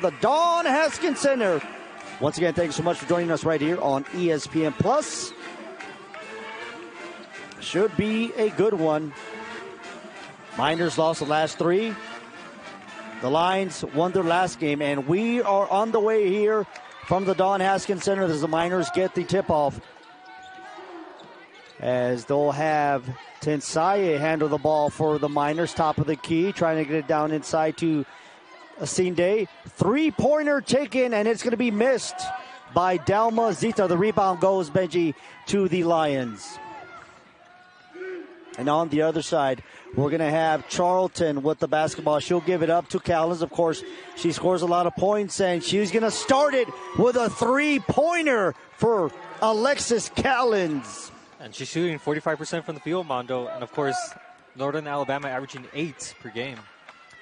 The Dawn Haskins Center. Once again, thank you so much for joining us right here on ESPN Plus. Should be a good one. Miners lost the last three. The Lions won their last game, and we are on the way here from the Dawn Haskins Center as the Miners get the tip-off. As they'll have Tensaye handle the ball for the Miners, top of the key, trying to get it down inside to Asinde. Three-pointer taken, and it's going to be missed by Dalma Zita. The rebound goes, Benji, to the Lions. And on the other side, we're going to have Charlton with the basketball. She'll give it up to Callens. Of course, she scores a lot of points, and she's going to start it with a three-pointer for Alexis Callens. And she's shooting 45% from the field, Mondo. And, of course, Northern Alabama averaging 8 per game.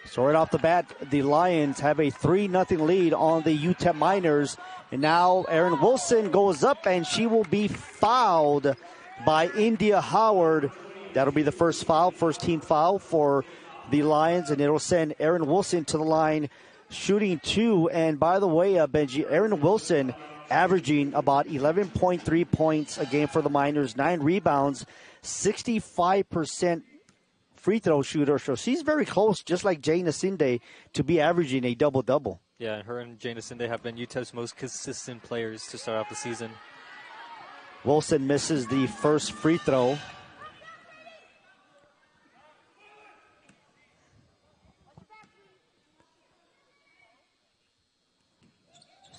So right off the bat, the Lions have a 3-0 lead on the UTEP Miners. And now Erin Wilson goes up, and she will be fouled by India Howard. That'll be the first team foul for the Lions, and it'll send Erin Wilson to the line shooting 2. And by the way, Benji, Erin Wilson averaging about 11.3 points a game for the Miners, 9 rebounds, 65% free throw shooter. So she's very close, just like Jane Asinde, to be averaging a double-double. Yeah, her and Jane Asinde have been UTEP's most consistent players to start off the season. Wilson misses the first free throw.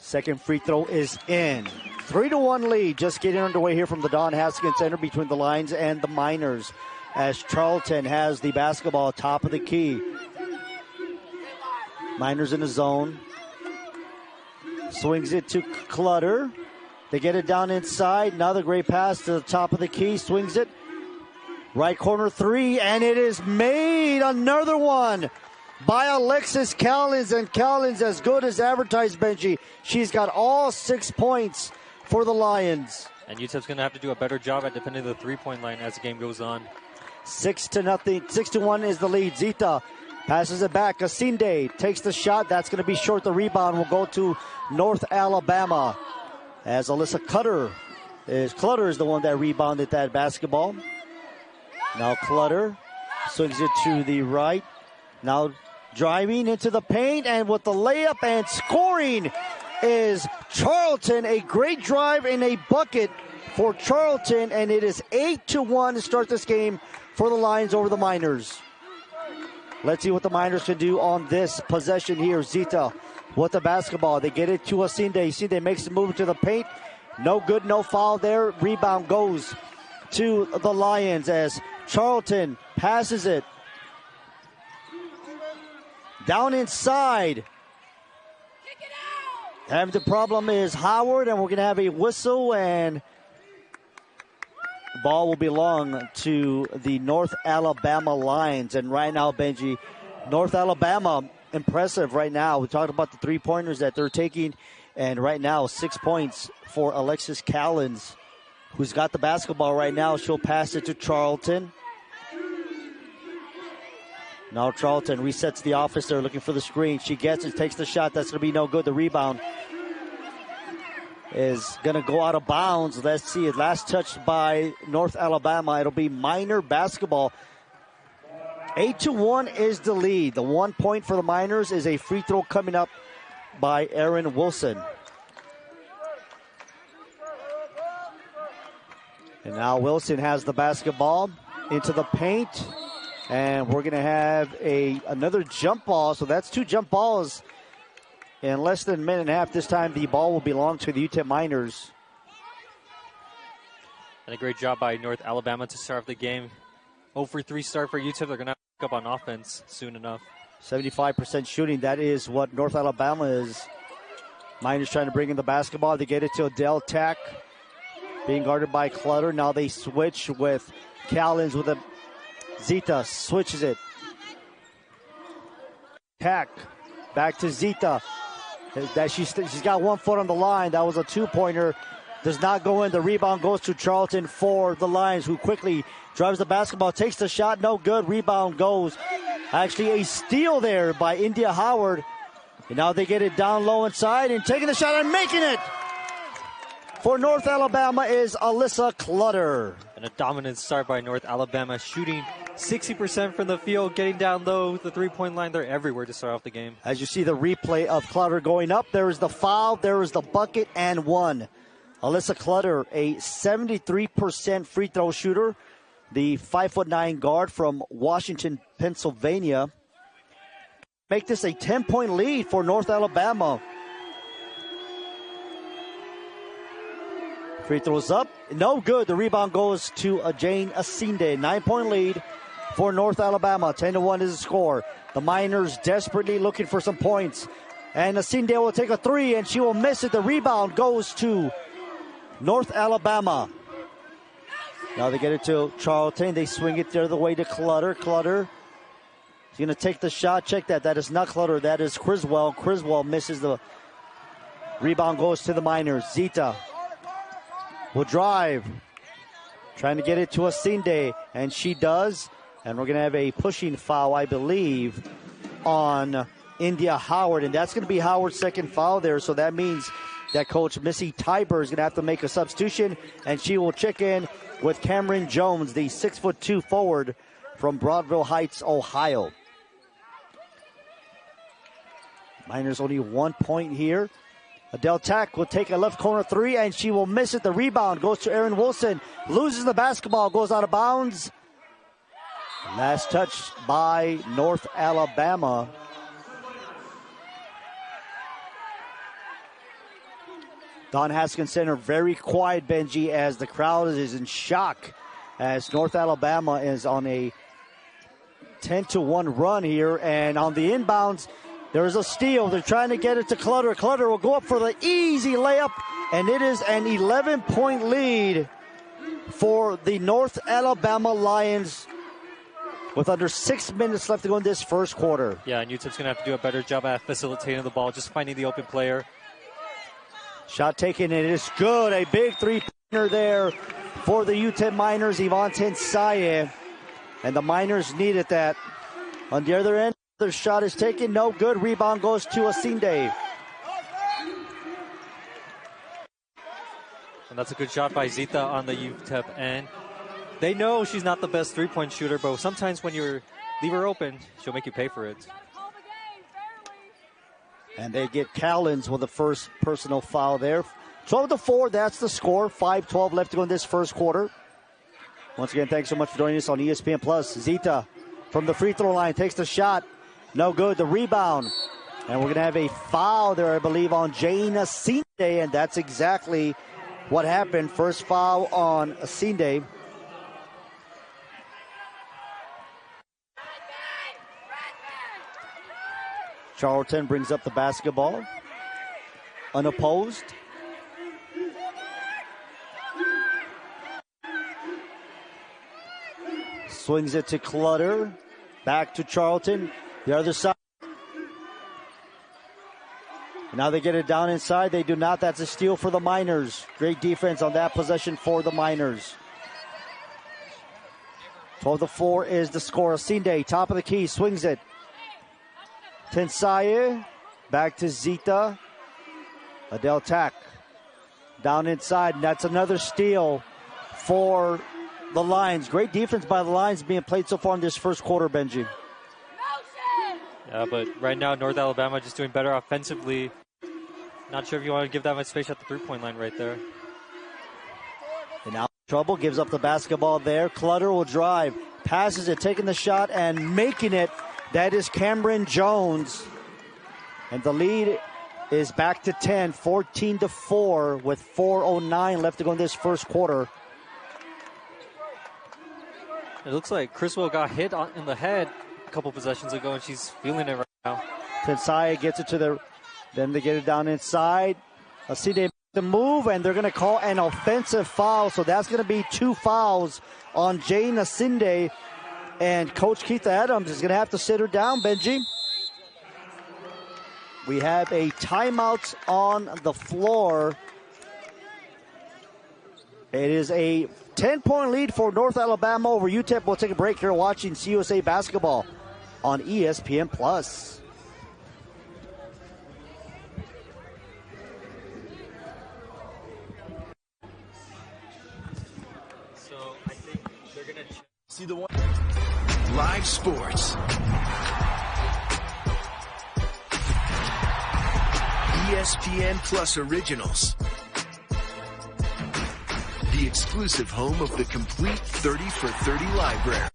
Second free throw is in. 3-1 lead, just getting underway here from the Dawn Haskins Center between the Lions and the Miners, as Charlton has the basketball top of the key. Miners in the zone. Swings it to Clutter. They get it down inside. Another great pass to the top of the key. Swings it. Right corner three, and it is made. Another one by Alexis Callens, and Callens as good as advertised, Benji. She's got all 6 points for the Lions. And UTEP's going to have to do a better job at defending the three-point line as the game goes on. 6-0. 6-1 is the lead. Zita passes it back. Asinde takes the shot. That's going to be short. The rebound will go to North Alabama, as Alyssa Clutter is the one that rebounded that basketball. Now Clutter swings it to the right. Now driving into the paint, and with the layup and scoring is Charlton. A great drive and a bucket for Charlton, and it is 8-1 to start this game for the Lions over the Miners. Let's see what the Miners can do on this possession here. Zita with the basketball. They get it to Asinde. Asinde makes the move to the paint. No good, no foul there. Rebound goes to the Lions as Charlton passes it down inside. And the problem is Howard, and we're going to have a whistle, and the ball will belong to the North Alabama Lions. And right now, Benji, North Alabama, impressive right now. We talked about the three-pointers that they're taking, and right now, 6 points for Alexis Callens, who's got the basketball right now. She'll pass it to Charlton. Now Charlton resets the offense there, looking for the screen. She gets it, takes the shot. That's going to be no good. The rebound is going to go out of bounds. Let's see it. Last touch by North Alabama. It'll be Miner basketball. 8-1 is the lead. The 1 point for the Miners is a free throw coming up by Erin Wilson. And now Wilson has the basketball into the paint. And we're going to have another jump ball. So that's 2 jump balls in less than a minute and a half. This time the ball will belong to the UTEP Miners. And a great job by North Alabama to start off the game. 0-for-3 start for UTEP. They're going to pick up on offense soon enough. 75% shooting. That is what North Alabama is. Miners trying to bring in the basketball. They get it to Adele Tack, being guarded by Clutter. Now they switch with Callens with a Zita switches it. Tack back to Zita. She's got 1 foot on the line. That was a 2-pointer. Does not go in. The rebound goes to Charlton for the Lions, who quickly drives the basketball, takes the shot, no good. Rebound goes. Actually, a steal there by India Howard. And now they get it down low inside and taking the shot and making it. For North Alabama is Alyssa Clutter. And a dominant start by North Alabama, shooting 60% from the field, getting down low, the three-point line. They're everywhere to start off the game. As you see the replay of Clutter going up, there is the foul, there is the bucket, and one. Alyssa Clutter, a 73% free throw shooter, the 5'9" guard from Washington, Pennsylvania. Make this a 10-point lead for North Alabama. Free throws up, no good. The rebound goes to Jane Asinde. 9-point lead for North Alabama. 10-1 is the score. The Miners desperately looking for some points. And Asinde will take a three, and she will miss it. The rebound goes to North Alabama. Now they get it to Charlton. They swing it the other way to Clutter. Clutter is going to take the shot. Check that. That is not Clutter. That is Criswell. Criswell misses the rebound. Goes to the Miners. Zita will drive. Trying to get it to Asinde. And she does. And we're going to have a pushing foul, I believe, on India Howard. And that's going to be Howard's second foul there. So that means that Coach Missy Tiber is going to have to make a substitution. And she will check in with Cameron Jones, the 6'2" forward from Broadville Heights, Ohio. Miners only 1 point here. Adele Tack will take a left corner three, and she will miss it. The rebound goes to Erin Wilson. Loses the basketball, goes out of bounds. Last touch by North Alabama. Don Haskins Center very quiet, Benji, as the crowd is in shock as North Alabama is on a 10-1 run here. And on the inbounds, there is a steal. They're trying to get it to Clutter. Clutter will go up for the easy layup, and it is an 11-point lead for the North Alabama Lions with under 6 minutes left to go in this first quarter. Yeah, and UTEP's going to have to do a better job at facilitating the ball, just finding the open player. Shot taken, and it is good. A big three-pointer there for the UTEP Miners, Yvonne Tensaye. And the Miners needed that. On the other end, their shot is taken, no good. Rebound goes to Asinde. And that's a good shot by Zita on the UTEP end. They know she's not the best three-point shooter, but sometimes when you leave her open, she'll make you pay for it. And they get Callens with the first personal foul there. 12-4, that's the score. 5:12 left to go in this first quarter. Once again, thanks so much for joining us on ESPN Plus. Zita from the free throw line takes the shot. No good. The rebound. And we're going to have a foul there, I believe, on Jane Asinde, and that's exactly what happened. First foul on Asinde. Charlton brings up the basketball, unopposed. Swings it to Clutter, back to Charlton, the other side. Now they get it down inside. They do not. That's a steal for the Miners. Great defense on that possession for the Miners. 12-4 is the score. Asinde, top of the key, swings it. Tensaye, back to Zita. Adele Tack down inside, and that's another steal for the Lions. Great defense by the Lions being played so far in this first quarter, Benji. Yeah, but right now North Alabama just doing better offensively. Not sure if you want to give that much space at the three-point line right there. And now trouble, gives up the basketball there. Clutter will drive, passes it, taking the shot and making it. That is Cameron Jones. And the lead is back to 10, 14-4 with 4:09 left to go in this first quarter. It looks like Criswell got hit in the head a couple possessions ago, and she's feeling it right now. Tensaye gets it to then they get it down inside. Asinde makes the move, and they're going to call an offensive foul. So that's going to be 2 fouls on Jane Asinde. And Coach Keith Adams is going to have to sit her down, Benji. We have a timeout on the floor. It is a 10-point lead for North Alabama over UTEP. We'll take a break here watching CUSA basketball on ESPN Plus. See the one. Live sports. ESPN Plus Originals. The exclusive home of the complete 30 for 30 library.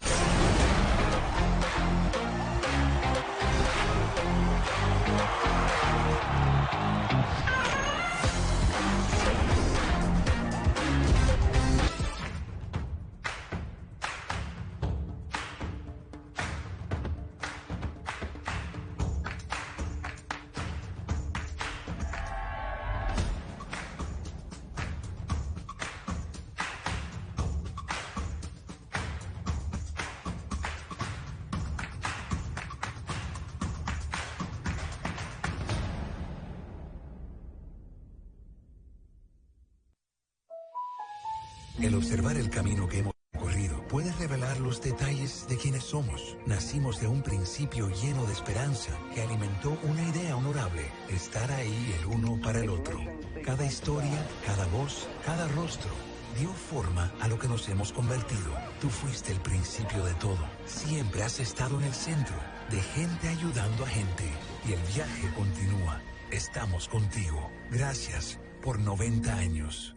El observar el camino que hemos recorrido puede revelar los detalles de quienes somos. Nacimos de un principio lleno de esperanza que alimentó una idea honorable: estar ahí el uno para el otro. Cada historia, cada voz, cada rostro dio forma a lo que nos hemos convertido. Tú fuiste el principio de todo. Siempre has estado en el centro, de gente ayudando a gente. Y el viaje continúa. Estamos contigo. Gracias por 90 años.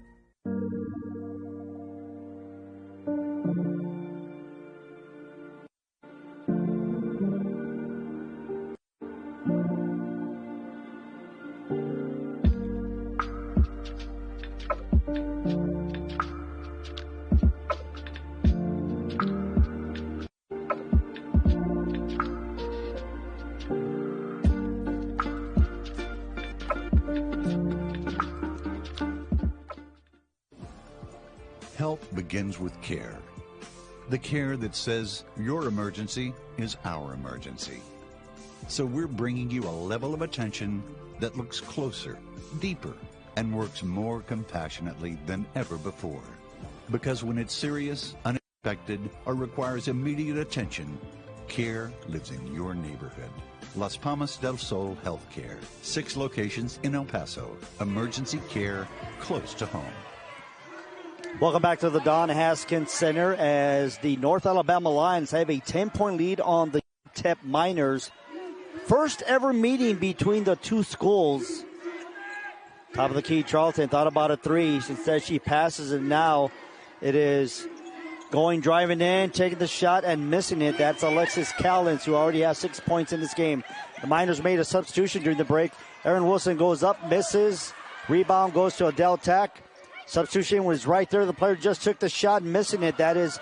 Help begins with care. The care that says your emergency is our emergency. So we're bringing you a level of attention that looks closer, deeper, and works more compassionately than ever before. Because when it's serious, unexpected, or requires immediate attention, care lives in your neighborhood. Las Palmas del Sol Healthcare. 6 locations in El Paso. Emergency care close to home. Welcome back to the Don Haskins Center as the North Alabama Lions have a 10-point lead on the UTEP Miners. First ever meeting between the two schools. Top of the key, Charlton thought about a three. Instead, she passes it now. It is going, driving in, taking the shot, and missing it. That's Alexis Callens, who already has 6 points in this game. The Miners made a substitution during the break. Erin Wilson goes up, misses. Rebound goes to Adele Tack. Substitution was right there. The player just took the shot, missing it. That is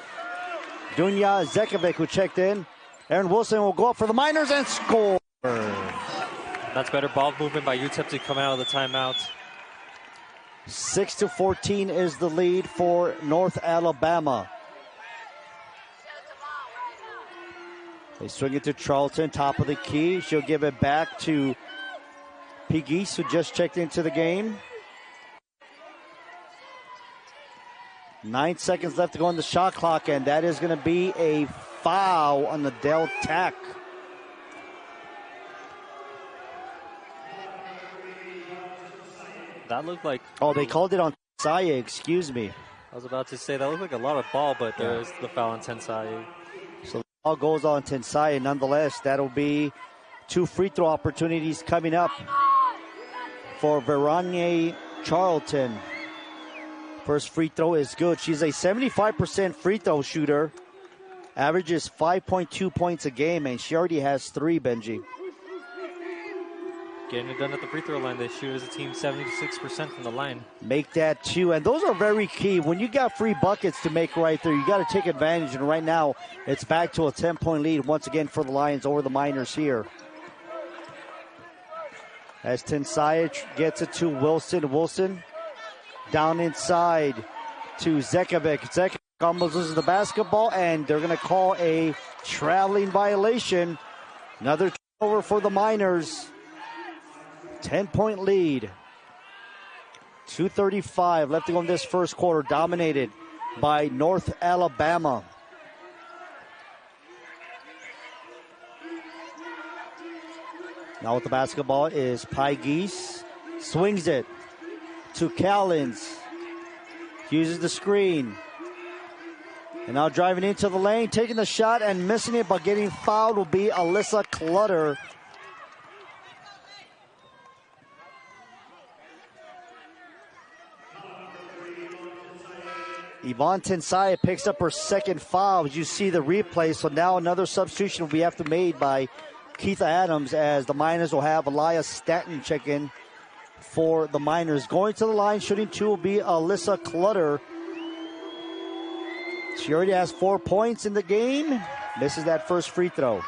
Dunya Zekovic, who checked in. Erin Wilson will go up for the Miners and score. That's better ball movement by UTEP to come out of the timeout. 6-14 is the lead for North Alabama. They swing it to Charlton, top of the key. She'll give it back to Pegues, who just checked into the game. 9 seconds left to go on the shot clock, and that is going to be a foul on Adele Tack. That looked like... Oh, they called it on Tensai, excuse me. I was about to say, that looked like a lot of ball, but there's the foul on Tensai. So the ball goes on Tensai, and nonetheless, that'll be 2 free throw opportunities coming up for Verania Charlton. First free throw is good. She's a 75% free throw shooter. Averages 5.2 points a game, and she already has 3, Benji. Getting it done at the free throw line. They shoot as a team 76% from the line. Make that 2, and those are very key. When you got free buckets to make right there, you got to take advantage, and right now it's back to a 10-point lead once again for the Lions over the Miners here. As Tensai gets it to Wilson. Wilson down inside to Zekovic. Zekovic almost loses the basketball, and they're going to call a traveling violation. Another turnover for the Miners. 10-point lead. 2:35 left to go in this first quarter, dominated by North Alabama. Now with the basketball is Pegues. Swings it to Callens. Uses the screen. And now driving into the lane, taking the shot and missing it, but getting fouled will be Alyssa Clutter. Yvonne Tensaya picks up her second foul. As you see the replay, so now another substitution will be have to made by Keitha Adams, as the Miners will have Elias Stanton check in for the Miners. Going to the line, shooting two will be Alyssa Clutter. She already has 4 points in the game. Misses that first free throw.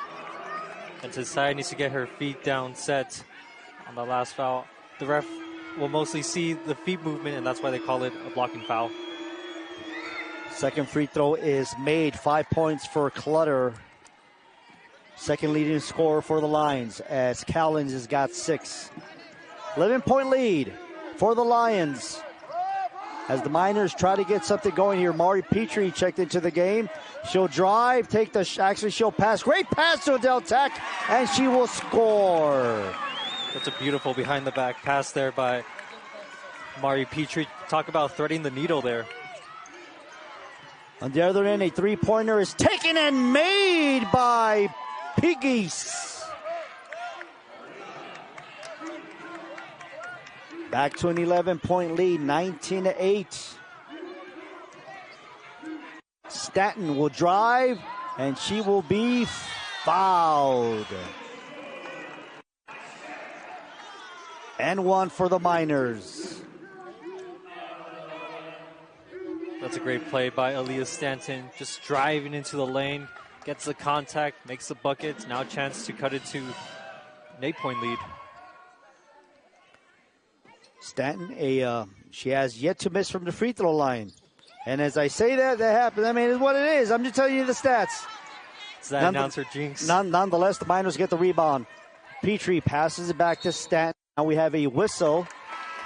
And Tensaya needs to get her feet down set on the last foul. The ref will mostly see the feet movement, and that's why they call it a blocking foul. Second free throw is made. 5 points for Clutter. Second leading scorer for the Lions, as Cowlins has got 6. 11-point lead for the Lions. As the Miners try to get something going here, Mari Petrie checked into the game. She'll drive, take the she'll pass. Great pass to Adele Tack, and she will score. That's a beautiful behind-the-back pass there by Mari Petrie. Talk about threading the needle there. On the other end, a three-pointer is taken and made by Piggies. Back to an 11-point lead, 19-8. Stanton will drive, and she will be fouled. And one for the Miners. That's a great play by Aaliyah Stanton. Just driving into the lane, gets the contact, makes the bucket. Now a chance to cut it to an 8-point lead. Stanton, she has yet to miss from the free throw line. And as I say that happens. I mean, it's what it is. I'm just telling you the stats. It's that announcer jinx. Nonetheless, the Miners get the rebound. Petrie passes it back to Stanton. Now we have a whistle,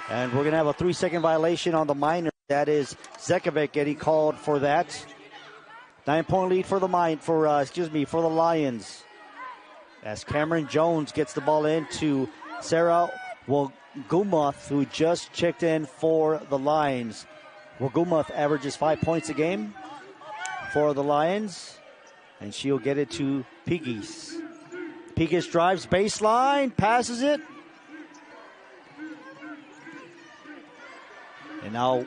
and we're going to have a 3-second violation on the Miners. That is Zekovic getting called for that. 9-point lead for the for the Lions. As Cameron Jones gets the ball in to Sarah Gumath, who just checked in for the Lions. Gumath averages 5 points a game for the Lions, and she'll get it to Piggies. Piggies drives baseline, passes it. And now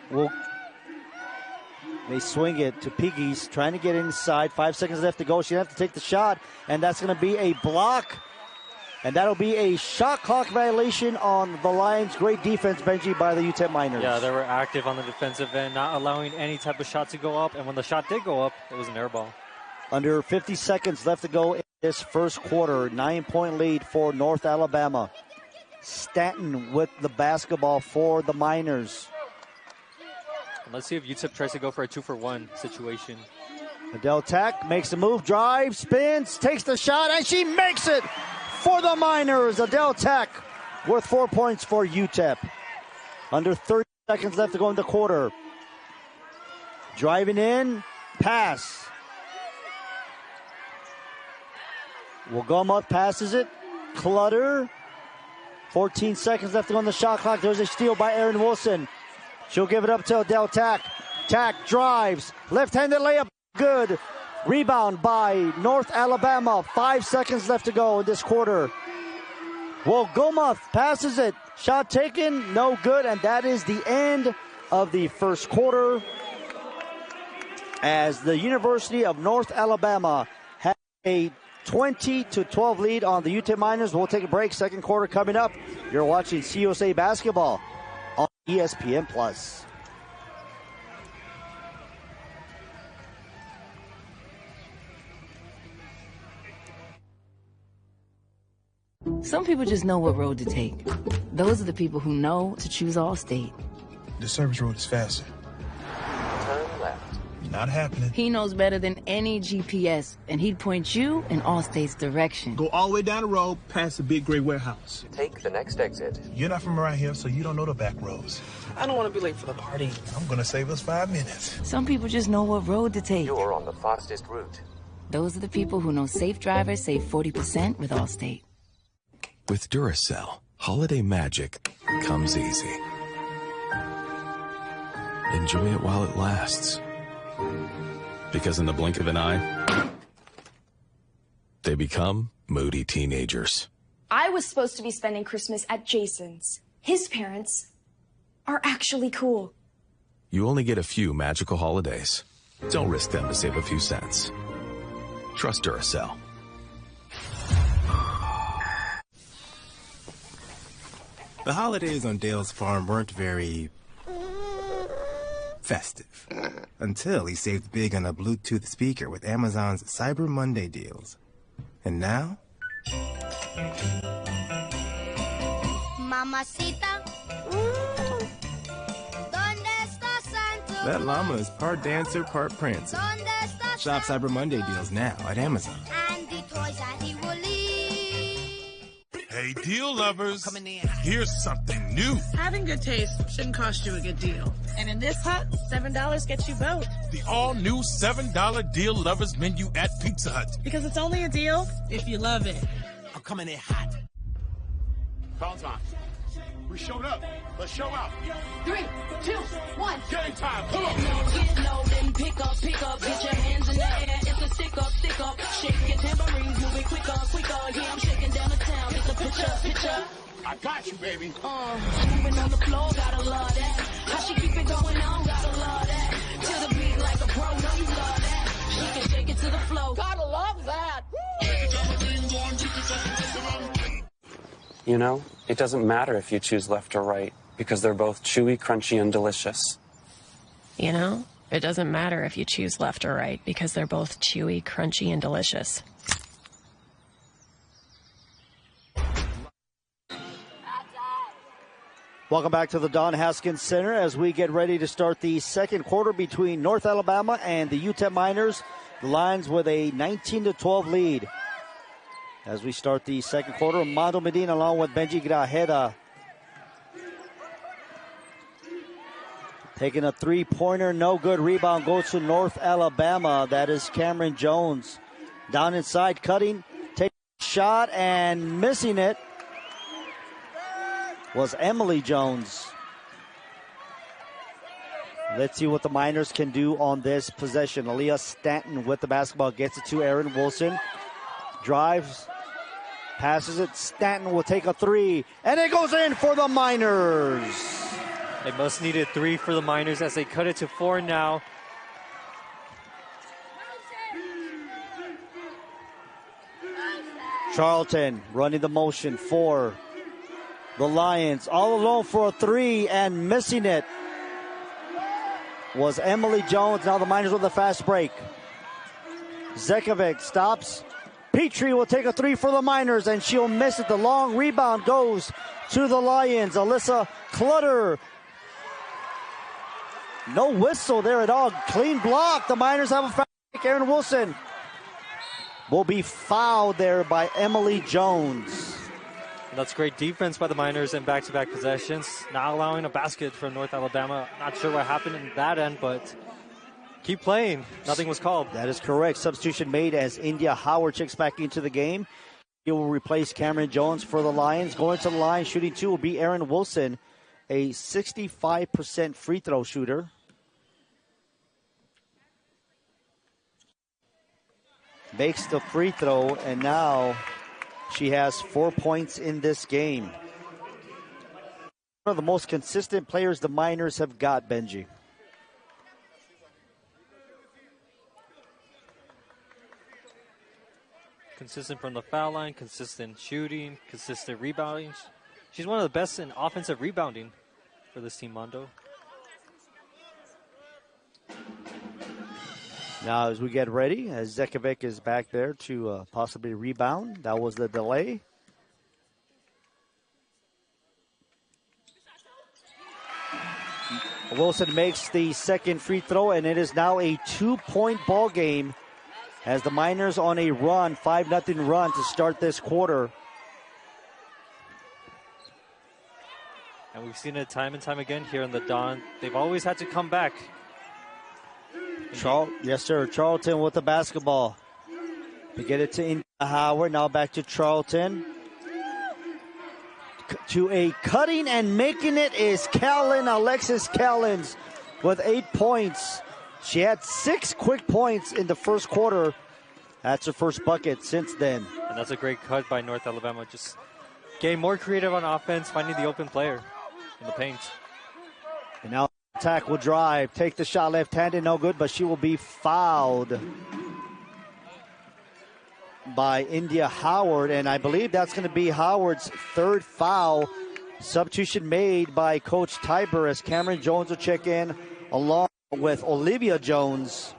they swing it to Piggies, trying to get inside. 5 seconds left to go. She'll have to take the shot, and that's going to be a block. And that'll be a shot clock violation on the Lions. Great defense, Benji, by the UTEP Miners. Yeah, they were active on the defensive end, not allowing any type of shot to go up. And when the shot did go up, it was an air ball. Under 50 seconds left to go in this first quarter. 9-point lead for North Alabama. Stanton with the basketball for the Miners. And let's see if UTEP tries to go for a 2-for-1 situation. Adele Tack makes the move, drives, spins, takes the shot, and she makes it for the Miners. Adele Tack worth 4 points for UTEP. Under 30 seconds left to go in the quarter. Driving in, pass. Gumath passes it. Clutter. 14 seconds left to go on the shot clock. There's a steal by Erin Wilson. She'll give it up to Adele Tack. Tack drives. Left-handed layup. Good. Rebound by North Alabama. 5 seconds left to go in this quarter. Gumath passes it. Shot taken. No good. And that is the end of the first quarter, as the University of North Alabama has a 20-12 lead on the UTEP Miners. We'll take a break. Second quarter coming up. You're watching CUSA basketball on ESPN+. Some people just know what road to take. Those are the people who know to choose Allstate. The service road is faster. Turn left. Not happening. He knows better than any GPS, and he'd point you in Allstate's direction. Go all the way down the road, past the big gray warehouse. Take the next exit. You're not from around here, so you don't know the back roads. I don't want to be late for the party. I'm gonna save us 5 minutes. Some people just know what road to take. You're on the fastest route. Those are the people who know safe drivers save 40% with Allstate. With Duracell, holiday magic comes easy. Enjoy it while it lasts. Because in the blink of an eye, they become moody teenagers. I was supposed to be spending Christmas at Jason's. His parents are actually cool. You only get a few magical holidays. Don't risk them to save a few cents. Trust Duracell. The holidays on Dale's farm weren't very festive until he saved big on a Bluetooth speaker with Amazon's Cyber Monday deals. And now? Mamacita. That llama is part dancer, part prancer. Shop Cyber Monday deals now at Amazon. And the toys that he will leave. Hey, deal lovers, here's something new. Having good taste shouldn't cost you a good deal. And in this hut, $7 gets you both. The all-new $7 deal lovers menu at Pizza Hut. Because it's only a deal if you love it. I'm coming in hot. Call time. We showed up. Let's show out. 3, 2, 1. Game time. Come on. Get low, then pick up. Get your hands in the air. It's a stick up. Shake your tambourines, moving quicker. Yeah, I'm shaking down the town. It's a picture. I got you, baby. Moving on the floor, gotta love that. How she keep it going on, gotta love that. To the beat like a pro, know you love that. She can shake it to the flow, gotta love that. You know, it doesn't matter if you choose left or right, because they're both chewy, crunchy, and delicious. You know, it doesn't matter if you choose left or right, because they're both chewy, crunchy, and delicious. Welcome back to the Don Haskins Center as we get ready to start the second quarter between North Alabama and the UTEP Miners. The Lions with a 19-12 lead. As we start the second quarter, Armando Medina along with Benji Grajeda. Taking a three-pointer, no good. Rebound goes to North Alabama. That is Cameron Jones. Down inside, cutting, taking a shot and missing it was Emily Jones. Let's see what the Miners can do on this possession. Aaliyah Stanton with the basketball gets it to Aaron Wilson. Drives, passes it. Stanton will take a three, and it goes in for the Miners. They must need a three for the Miners as they cut it to 4 now. Charlton running the motion for the Lions. All alone for a three and missing it was Emily Jones. Now the Miners with a fast break. Zekovic stops. Petrie will take a three for the Miners, and she'll miss it. The long rebound goes to the Lions. Alyssa Clutter. No whistle there at all. Clean block. The Miners have a foul. Aaron Wilson will be fouled there by Emily Jones. That's great defense by the Miners in back-to-back possessions. Not allowing a basket from North Alabama. Not sure what happened in that end, but keep playing. Nothing was called. That is correct. Substitution made as India Howard checks back into the game. He will replace Cameron Jones for the Lions. Going to the line, shooting two will be Aaron Wilson, a 65% free throw shooter. Makes the free throw, and now she has 4 points in this game. One of the most consistent players the Miners have got, Benji. Consistent from the foul line, consistent shooting, consistent rebounding. She's one of the best in offensive rebounding for this team, Mondo. Now as we get ready, as Zekovic is back there to possibly rebound. That was the delay. Wilson makes the second free throw, and it is now a 2-point ball game as the Miners on a run, 5-0 run to start this quarter. And we've seen it time and time again here in the Don. They've always had to come back. Yes, sir. Charlton with the basketball. To get it to India Howard. Now back to Charlton. To a cutting and making it is Callan, Alexis Callens with 8 points. She had 6 quick points in the first quarter. That's her first bucket since then. And that's a great cut by North Alabama. Just getting more creative on offense, finding the open player in the paint. And now attack will drive, take the shot left-handed, no good, but she will be fouled by India Howard, and I believe that's going to be Howard's third foul. Substitution made by Coach Tiber as Cameron Jones will check in along with Olivia Jones.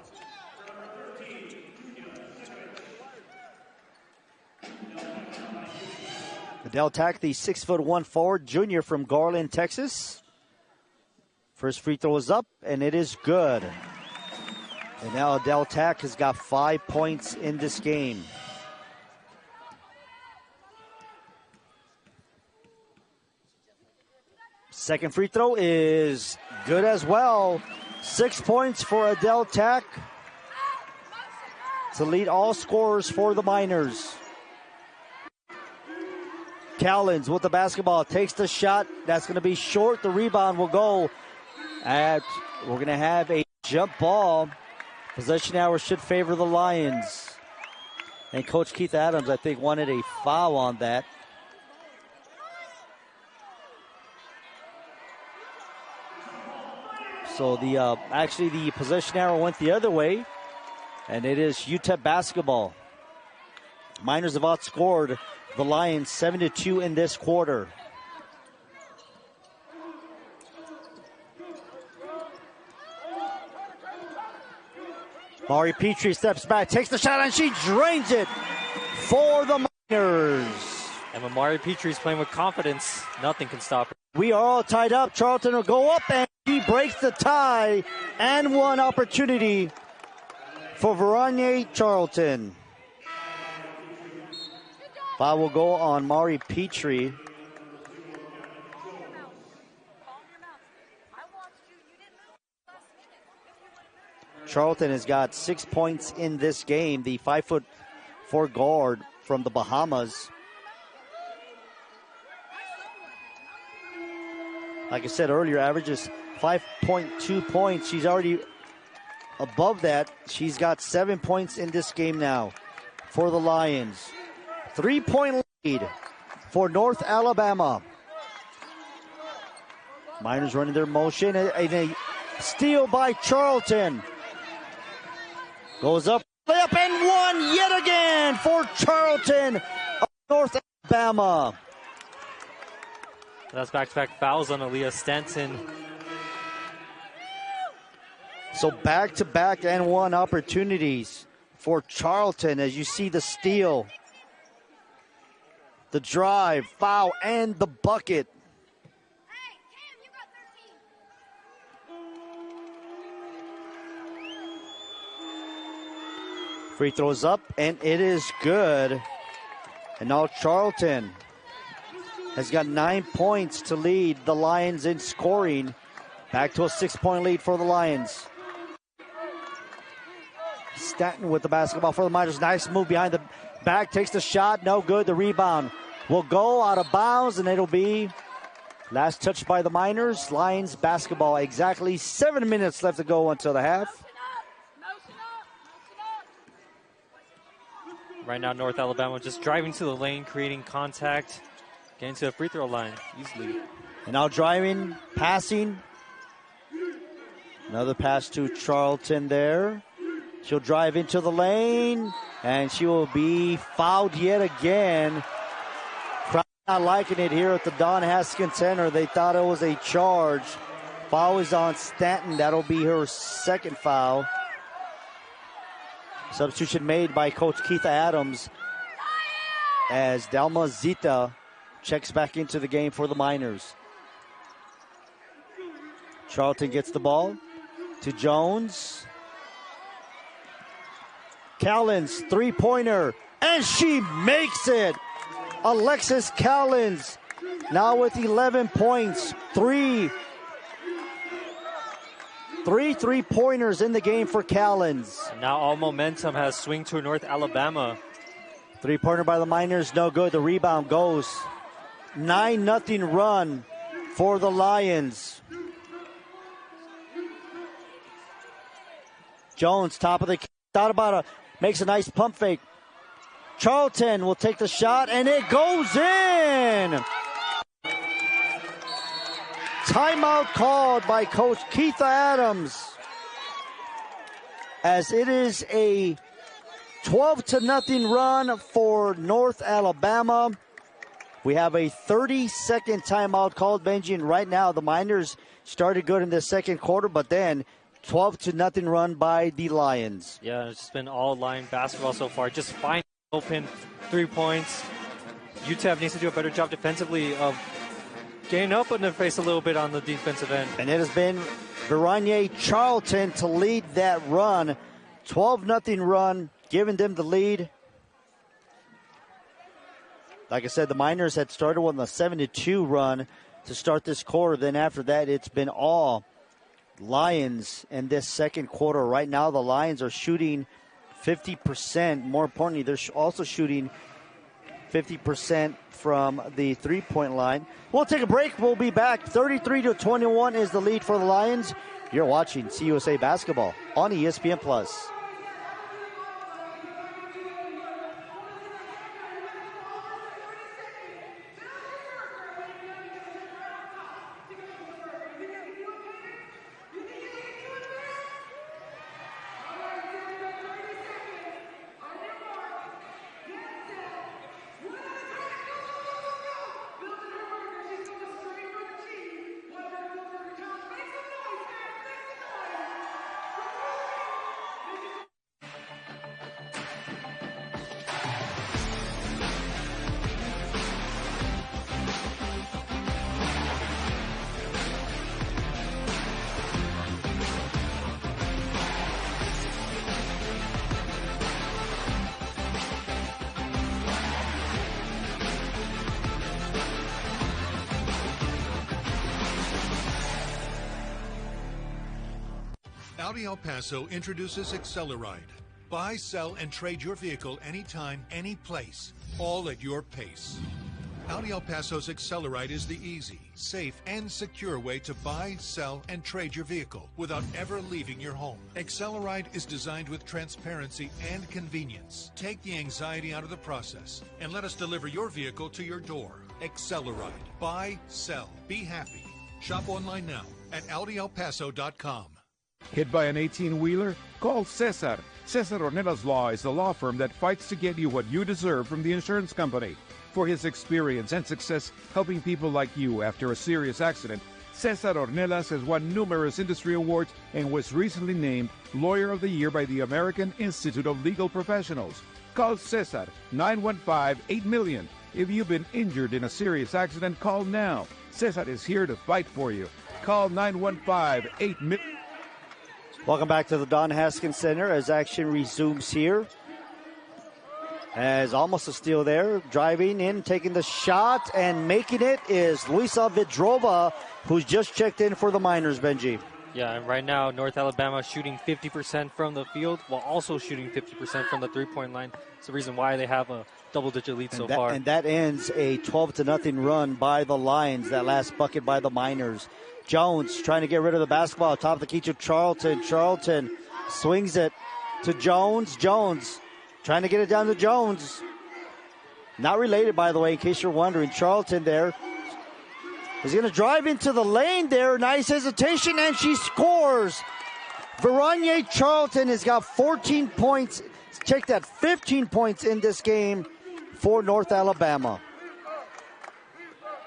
Adele Tack, the 6'1" forward, junior from Garland, Texas. First free throw is up, and it is good. And now Adele Tack has got 5 points in this game. Second free throw is good as well. 6 points for Adele Tack to lead all scorers for the Miners. Cowlins with the basketball, takes the shot. That's going to be short. The rebound will go we're going to have a jump ball. Possession hour should favor the Lions. And Coach Keith Adams, I think, wanted a foul on that. So the possession arrow went the other way, and it is UTEP basketball. Miners have outscored the Lions 7-2 in this quarter. Mari Petrie steps back, takes the shot, and she drains it for the Miners. And when Mari Petrie's playing with confidence, nothing can stop her. We are all tied up. Charlton will go up, and he breaks the tie. And one opportunity for Veronier Charlton. Foul will go on Mari Petrie. Charlton has got 6 points in this game. The 5'4" guard from the Bahamas. Like I said earlier, averages 5.2 points. She's already above that. She's got 7 points in this game now for the Lions. 3-point lead for North Alabama. Miners running their motion. A steal by Charlton. Goes up, layup, and one yet again for Charlton of North Alabama. That's back-to-back fouls on Aaliyah Stanton. So back-to-back and one opportunities for Charlton as you see the steal, the drive, foul, and the bucket. Free throws up, and it is good. And now Charlton has got 9 points to lead the Lions in scoring. Back to a 6-point lead for the Lions. Stanton with the basketball for the Miners. Nice move behind the back. Takes the shot. No good. The rebound will go out of bounds, and it'll be last touch by the Miners. Lions basketball. Exactly 7 minutes left to go until the half. Right now, North Alabama just driving to the lane, creating contact, getting to the free throw line easily. And now driving, passing. Another pass to Charlton there. She'll drive into the lane, and she will be fouled yet again. Crowd not liking it here at the Don Haskins Center. They thought it was a charge. Foul is on Stanton. That'll be her second foul. Substitution made by Coach Keith Adams as Dalma Zita checks back into the game for the Miners. Charlton gets the ball to Jones. Cowlins, three-pointer, and she makes it. Alexis Cowlins now with 11 points. Three three-pointers in the game for Cowlins. And now all momentum has swung to North Alabama. Three-pointer by the Miners, no good. The rebound goes. 9-0 run for the Lions. Jones, top of the key. Thought about it. Makes a nice pump fake. Charlton will take the shot, and it goes in. Timeout called by Coach Keith Adams, as it is a 12-0 run for North Alabama. We have a 30-second timeout called, Benji, and right now the Miners started good in the second quarter, but then 12-0 run by the Lions. Yeah, it's just been all line basketball so far. Just finding open 3 points. UTEP needs to do a better job defensively of getting up in their face a little bit on the defensive end. And it has been Veronier Charlton to lead that run. 12-0 run, giving them the lead. Like I said, the Miners had started on the 7-2 run to start this quarter. Then after that, it's been all Lions in this second quarter. Right now, the Lions are shooting 50%. More importantly, they're also shooting 50% from the three-point line. We'll take a break. We'll be back. 33-21 is the lead for the Lions. You're watching CUSA Basketball on ESPN+. Audi El Paso introduces Acceleride. Buy, sell, and trade your vehicle anytime, any place, all at your pace. Audi El Paso's Acceleride is the easy, safe, and secure way to buy, sell, and trade your vehicle without ever leaving your home. Acceleride is designed with transparency and convenience. Take the anxiety out of the process and let us deliver your vehicle to your door. Acceleride. Buy, sell, be happy. Shop online now at AudiElPaso.com. Hit by an 18-wheeler? Call Cesar. Cesar Ornelas Law is the law firm that fights to get you what you deserve from the insurance company. For his experience and success helping people like you after a serious accident, Cesar Ornelas has won numerous industry awards and was recently named Lawyer of the Year by the American Institute of Legal Professionals. Call Cesar, 915-8000000. If you've been injured in a serious accident, call now. Cesar is here to fight for you. Call 915-8000000. Welcome back to the Don Haskins Center as action resumes here. As almost a steal there, driving in, taking the shot, and making it is Luisa Vidrova, who's just checked in for the Miners, Benji. Yeah, and right now, North Alabama shooting 50% from the field while also shooting 50% from the three-point line. It's the reason why they have a double-digit lead so far. And that ends a 12-0 run by the Lions, that last bucket by the Miners. Jones trying to get rid of the basketball. Top of the key to Charlton. Charlton swings it to Jones. Jones trying to get it down to Jones. Not related, by the way, in case you're wondering. Charlton there. He's going to drive into the lane there. Nice hesitation, and she scores. Veronier Charlton has got 14 points. Check that, 15 points in this game for North Alabama.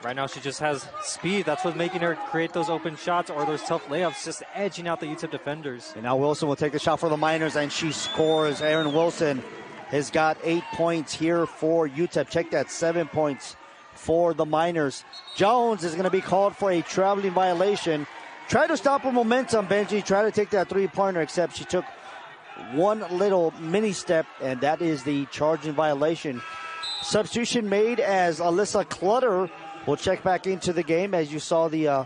Right now, she just has speed. That's what's making her create those open shots or those tough layups, just edging out the UTEP defenders. And now Wilson will take the shot for the Miners, and she scores. Aaron Wilson has got 8 points here for UTEP. Check that, 7 points for the Miners. Jones is going to be called for a traveling violation. Try to stop her momentum, Benji. Try to take that three-pointer, except she took one little mini step, and that is the charging violation. Substitution made as Alyssa Clutter will check back into the game, as you saw the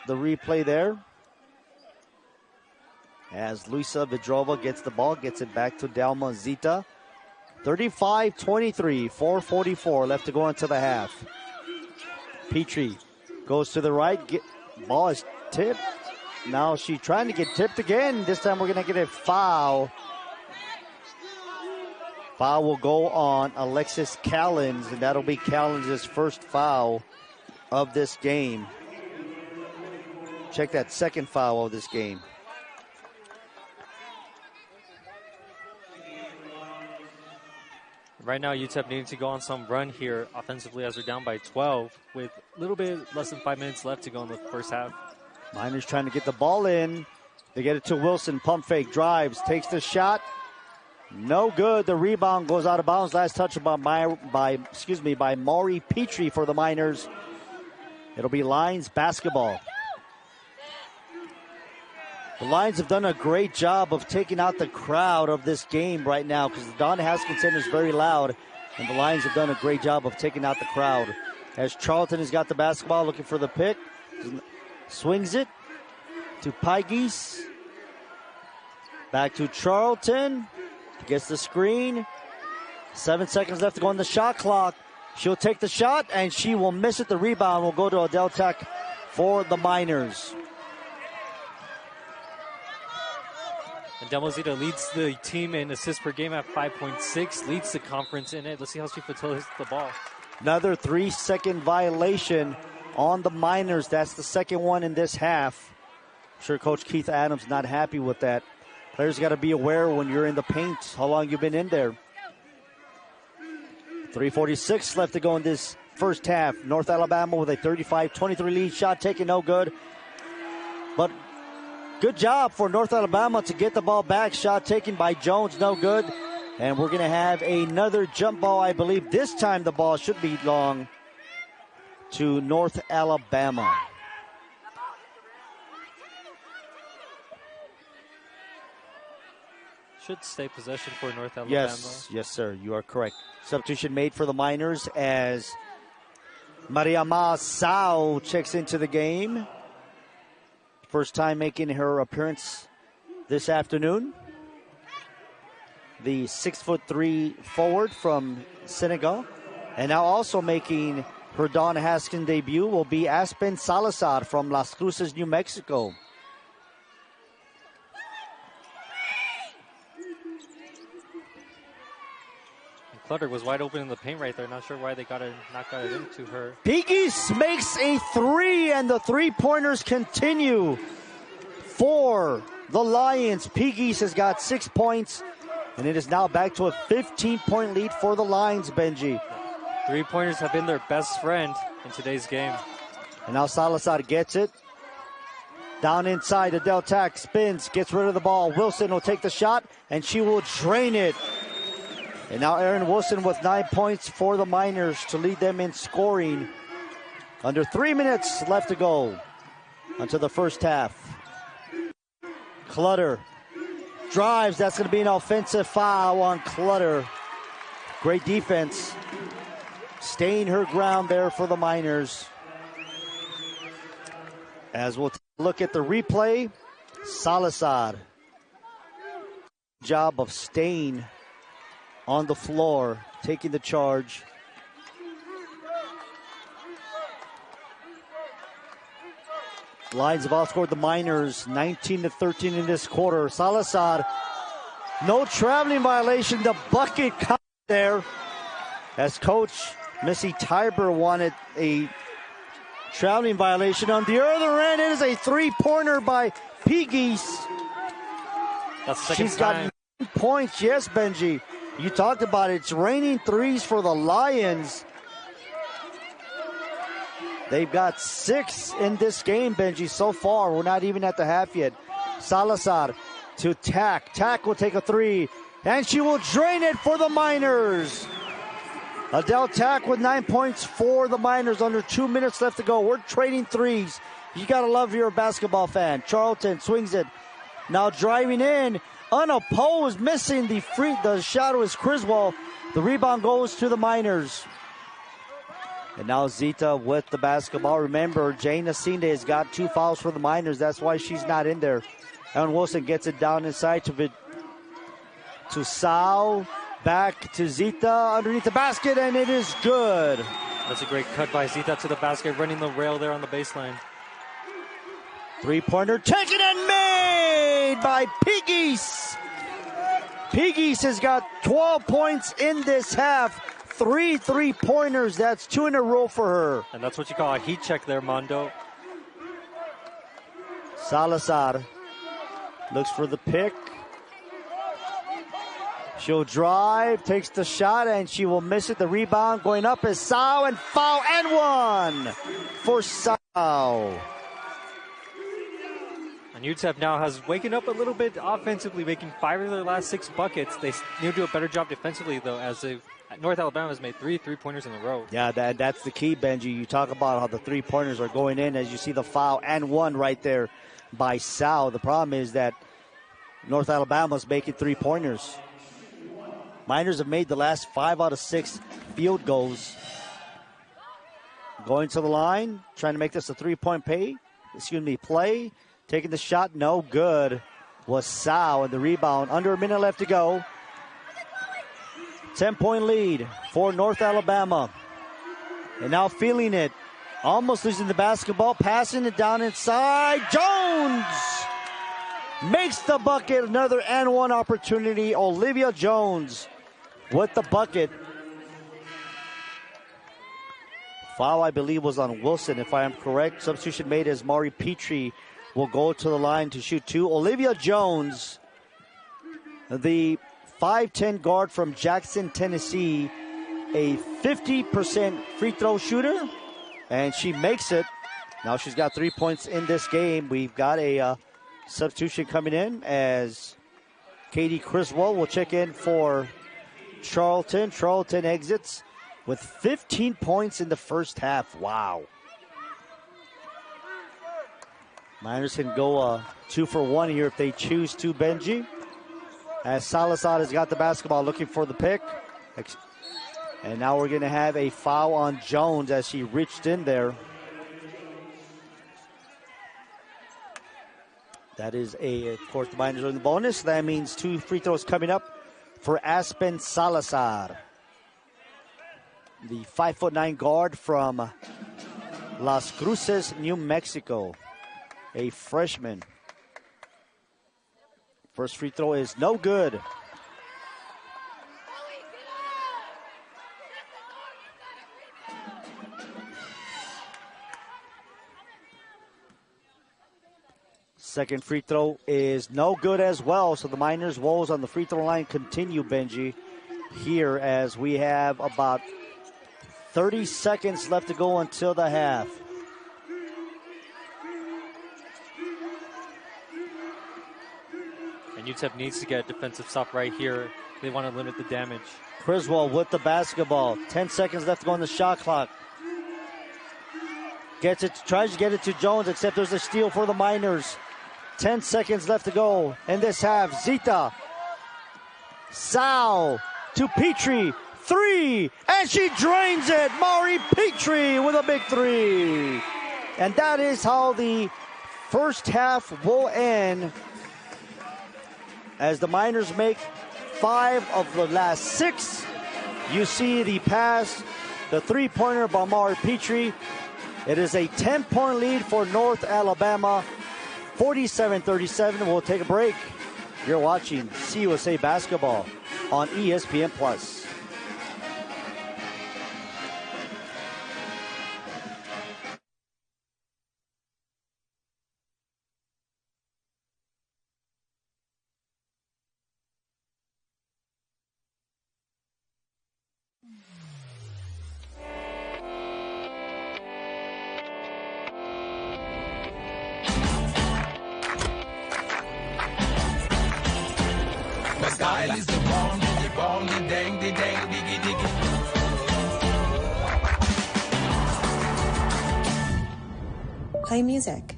replay there. As Luisa Vidrova gets the ball, gets it back to Dalma Zita. 35-23, 4:44 left to go into the half. Petrie goes to the right. Ball is tipped. now she's trying to get tipped again. This time we're going to get a foul. Foul will go on Alexis Callens, and that'll be Callens' first foul of this game. Check that second foul of this game. Right now, UTEP needing to go on some run here offensively as they're down by 12 with a little bit less than 5 minutes left to go in the first half. Miners trying to get the ball in. They get it to Wilson. Pump fake, drives, takes the shot. No good. The rebound goes out of bounds. Last touch by Maury Petrie for the Miners. It'll be Lions basketball. The Lions have done a great job of taking out the crowd of this game right now because Don Haskins Center is very loud, and the Lions have done a great job of taking out the crowd. As Charlton has got the basketball, looking for the pick. Swings it to Pygis. Back to Charlton. Gets the screen. 7 seconds left to go on the shot clock. She'll take the shot, and she will miss it. The rebound will go to Adel Tech for the Miners. And Demo Zita leads the team in assists per game at 5.6, leads the conference in it. Let's see how Steve Patil hits the ball. Another 3-second violation on the Miners. That's the second one in this half. I'm sure Coach Keith Adams not happy with that. Players got to be aware when you're in the paint, how long you've been in there. 3:46 left to go in this first half. North Alabama with a 35-23 lead. Shot taken, no good. But good job for North Alabama to get the ball back. Shot taken by Jones, no good. And we're going to have another jump ball, I believe. This time the ball should be long to North Alabama. Should stay possession for North Alabama. Yes, sir. You are correct. Substitution made for the Miners as Mariama Sao checks into the game. First time making her appearance this afternoon. The 6'3" forward from Senegal. And now also making her Don Haskins debut will be Aspen Salazar from Las Cruces, New Mexico. Clutter was wide open in the paint right there. Not sure why they got it into her. Piggies makes a three, and the three-pointers continue for the Lions. Piggies has got 6 points, and it is now back to a 15-point lead for the Lions, Benji. Three-pointers have been their best friend in today's game. And now Salazar gets it. Down inside, Adel Tech spins, gets rid of the ball. Wilson will take the shot, and she will drain it. And now Aaron Wilson with 9 points for the Miners to lead them in scoring. Under 3 minutes left to go until the first half. Clutter drives. That's going to be an offensive foul on Clutter. Great defense. Staying her ground there for the Miners. As we'll look at the replay, Salazar. Job of staying on the floor, taking the charge. Lions have outscored the Miners 19-13 in this quarter. Salazar, no traveling violation. The bucket caught there as Coach Missy Tiber wanted a traveling violation. On the other end, it is a three-pointer by Piggies. That's the second She's got 9 points. Yes, Benji. You talked about it. It's raining threes for the Lions. They've got 6 in this game, Benji, so far. We're not even at the half yet. Salazar to Tack. Tack will take a three, and she will drain it for the Miners. Adel Tack with 9 points for the Miners. Under 2 minutes left to go. We're trading threes. You got to love your basketball fan. Charlton swings it. Now driving in. Unopposed, missing the shot was Criswell. The rebound goes to the Miners. And now Zita with the basketball. Remember, Jane Asinde has got 2 fouls for the Miners. That's why she's not in there. Aaron Wilson gets it down inside to Sao. Back to Zita underneath the basket, and it is good. That's a great cut by Zita to the basket, running the rail there on the baseline. Three-pointer taken and made by Pegues. Pegues has got 12 points in this half. 3 3-pointers. That's 2 in a row for her. And that's what you call a heat check there, Mondo. Salazar looks for the pick. She'll drive, takes the shot, and she will miss it. The rebound going up is Sao, and foul and one for Sao. And UTEP now has waken up a little bit offensively, making 5 of their last 6 buckets. They need to do a better job defensively, though, as North Alabama has made 3 3-pointers in a row. Yeah, that's the key, Benji. You talk about how the 3-pointers are going in, as you see the foul and one right there by Sao. The problem is that North Alabama's making 3-pointers. Miners have made the last 5 out of 6 field goals. Going to the line, trying to make this a 3-point play. Taking the shot, no good, was Sao, and the rebound. Under a minute left to go. 10-point lead for North Alabama. And now feeling it. Almost losing the basketball, passing it down inside. Jones makes the bucket. Another and one opportunity. Olivia Jones with the bucket. Foul, I believe, was on Wilson, if I am correct. Substitution made as Mari Petrie will go to the line to shoot 2. Olivia Jones, the 5'10 guard from Jackson, Tennessee, a 50% free throw shooter, and she makes it. Now she's got 3 points in this game. We've got a substitution coming in as Katie Criswell will check in for Charlton. Charlton exits with 15 points in the first half. Wow. Miners can go 2 for 1 here if they choose to, Benji. As Salazar has got the basketball, looking for the pick. And now we're going to have a foul on Jones as she reached in there. That is of course, the Miners are in the bonus. That means 2 free throws coming up for Aspen Salazar. The 5'9" guard from Las Cruces, New Mexico. A freshman. First free throw is no good. Second free throw is no good as well. So the Miners' woes on the free throw line continue, Benji, here as we have about 30 seconds left to go until the half. And UTEP needs to get a defensive stop right here. They want to limit the damage. Criswell with the basketball. 10 seconds left to go on the shot clock. Gets it, tries to get it to Jones, except there's a steal for the Miners. 10 seconds left to go in this half. Zita. Sao to Petrie. 3, and she drains it. Mari Petrie with a big 3. And that is how the first half will end, as the Miners make 5 of the last 6. You see the pass, the 3-pointer by Mari Petrie. It is a 10-point lead for North Alabama, 47-37. We'll take a break. You're watching CUSA Basketball on ESPN+. Play music.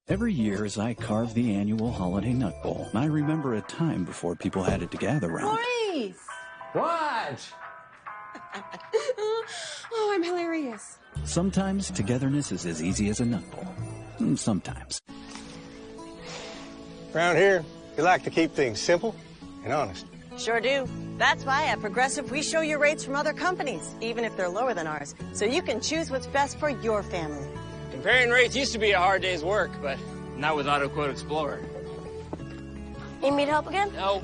Every year as I carve the annual holiday nut bowl, I remember a time before people had it to gather around. Maurice! What? Oh, I'm hilarious. Sometimes togetherness is as easy as a nut bowl. Sometimes. Around here, we like to keep things simple and honest. Sure do. That's why at Progressive, we show you rates from other companies, even if they're lower than ours, so you can choose what's best for your family. Comparing rates used to be a hard day's work, but not with AutoQuote Explorer. Need me to help again? No.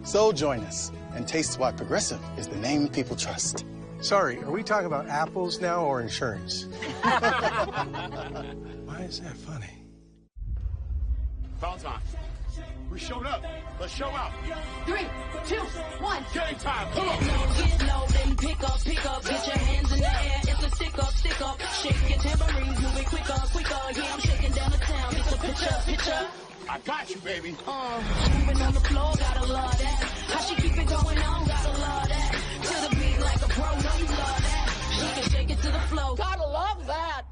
So join us and taste why Progressive is the name people trust. Sorry, are we talking about apples now or insurance? Why is that funny? Foul time. We showed up. Let's show out. 3, 2, 1. Game time. Come on. Get low, then pick up. Get your hands in the air. It's a stick up. Shake your tambourines, move it quicker. Yeah, I'm shaking down the town. It's a picture. I got you, baby. Moving on the floor, gotta love that. How she keep it going on, gotta love that. To the beat like a pro, know you love that. She can shake it to the flow, gotta love that.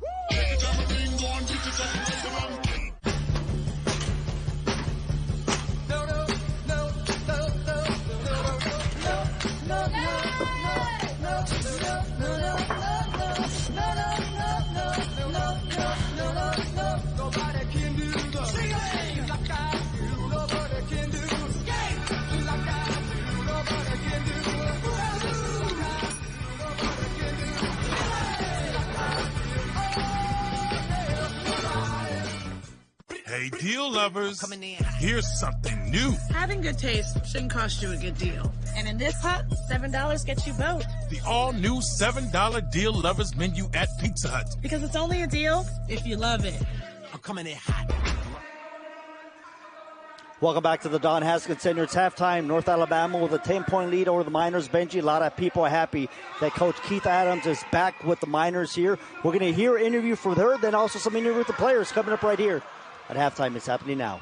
Hey, deal lovers, here's something new. Having good taste shouldn't cost you a good deal. And in this hut, $7 gets you both. The all-new $7 deal lovers menu at Pizza Hut. Because it's only a deal if you love it. I'm coming in hot. Welcome back to the Don Haskins Center. It's halftime. North Alabama with a 10-point lead over the Miners. Benji, a lot of people are happy that Coach Keith Adams is back with the Miners here. We're going to hear an interview from her, then also some interview with the players coming up right here at halftime. It's happening now.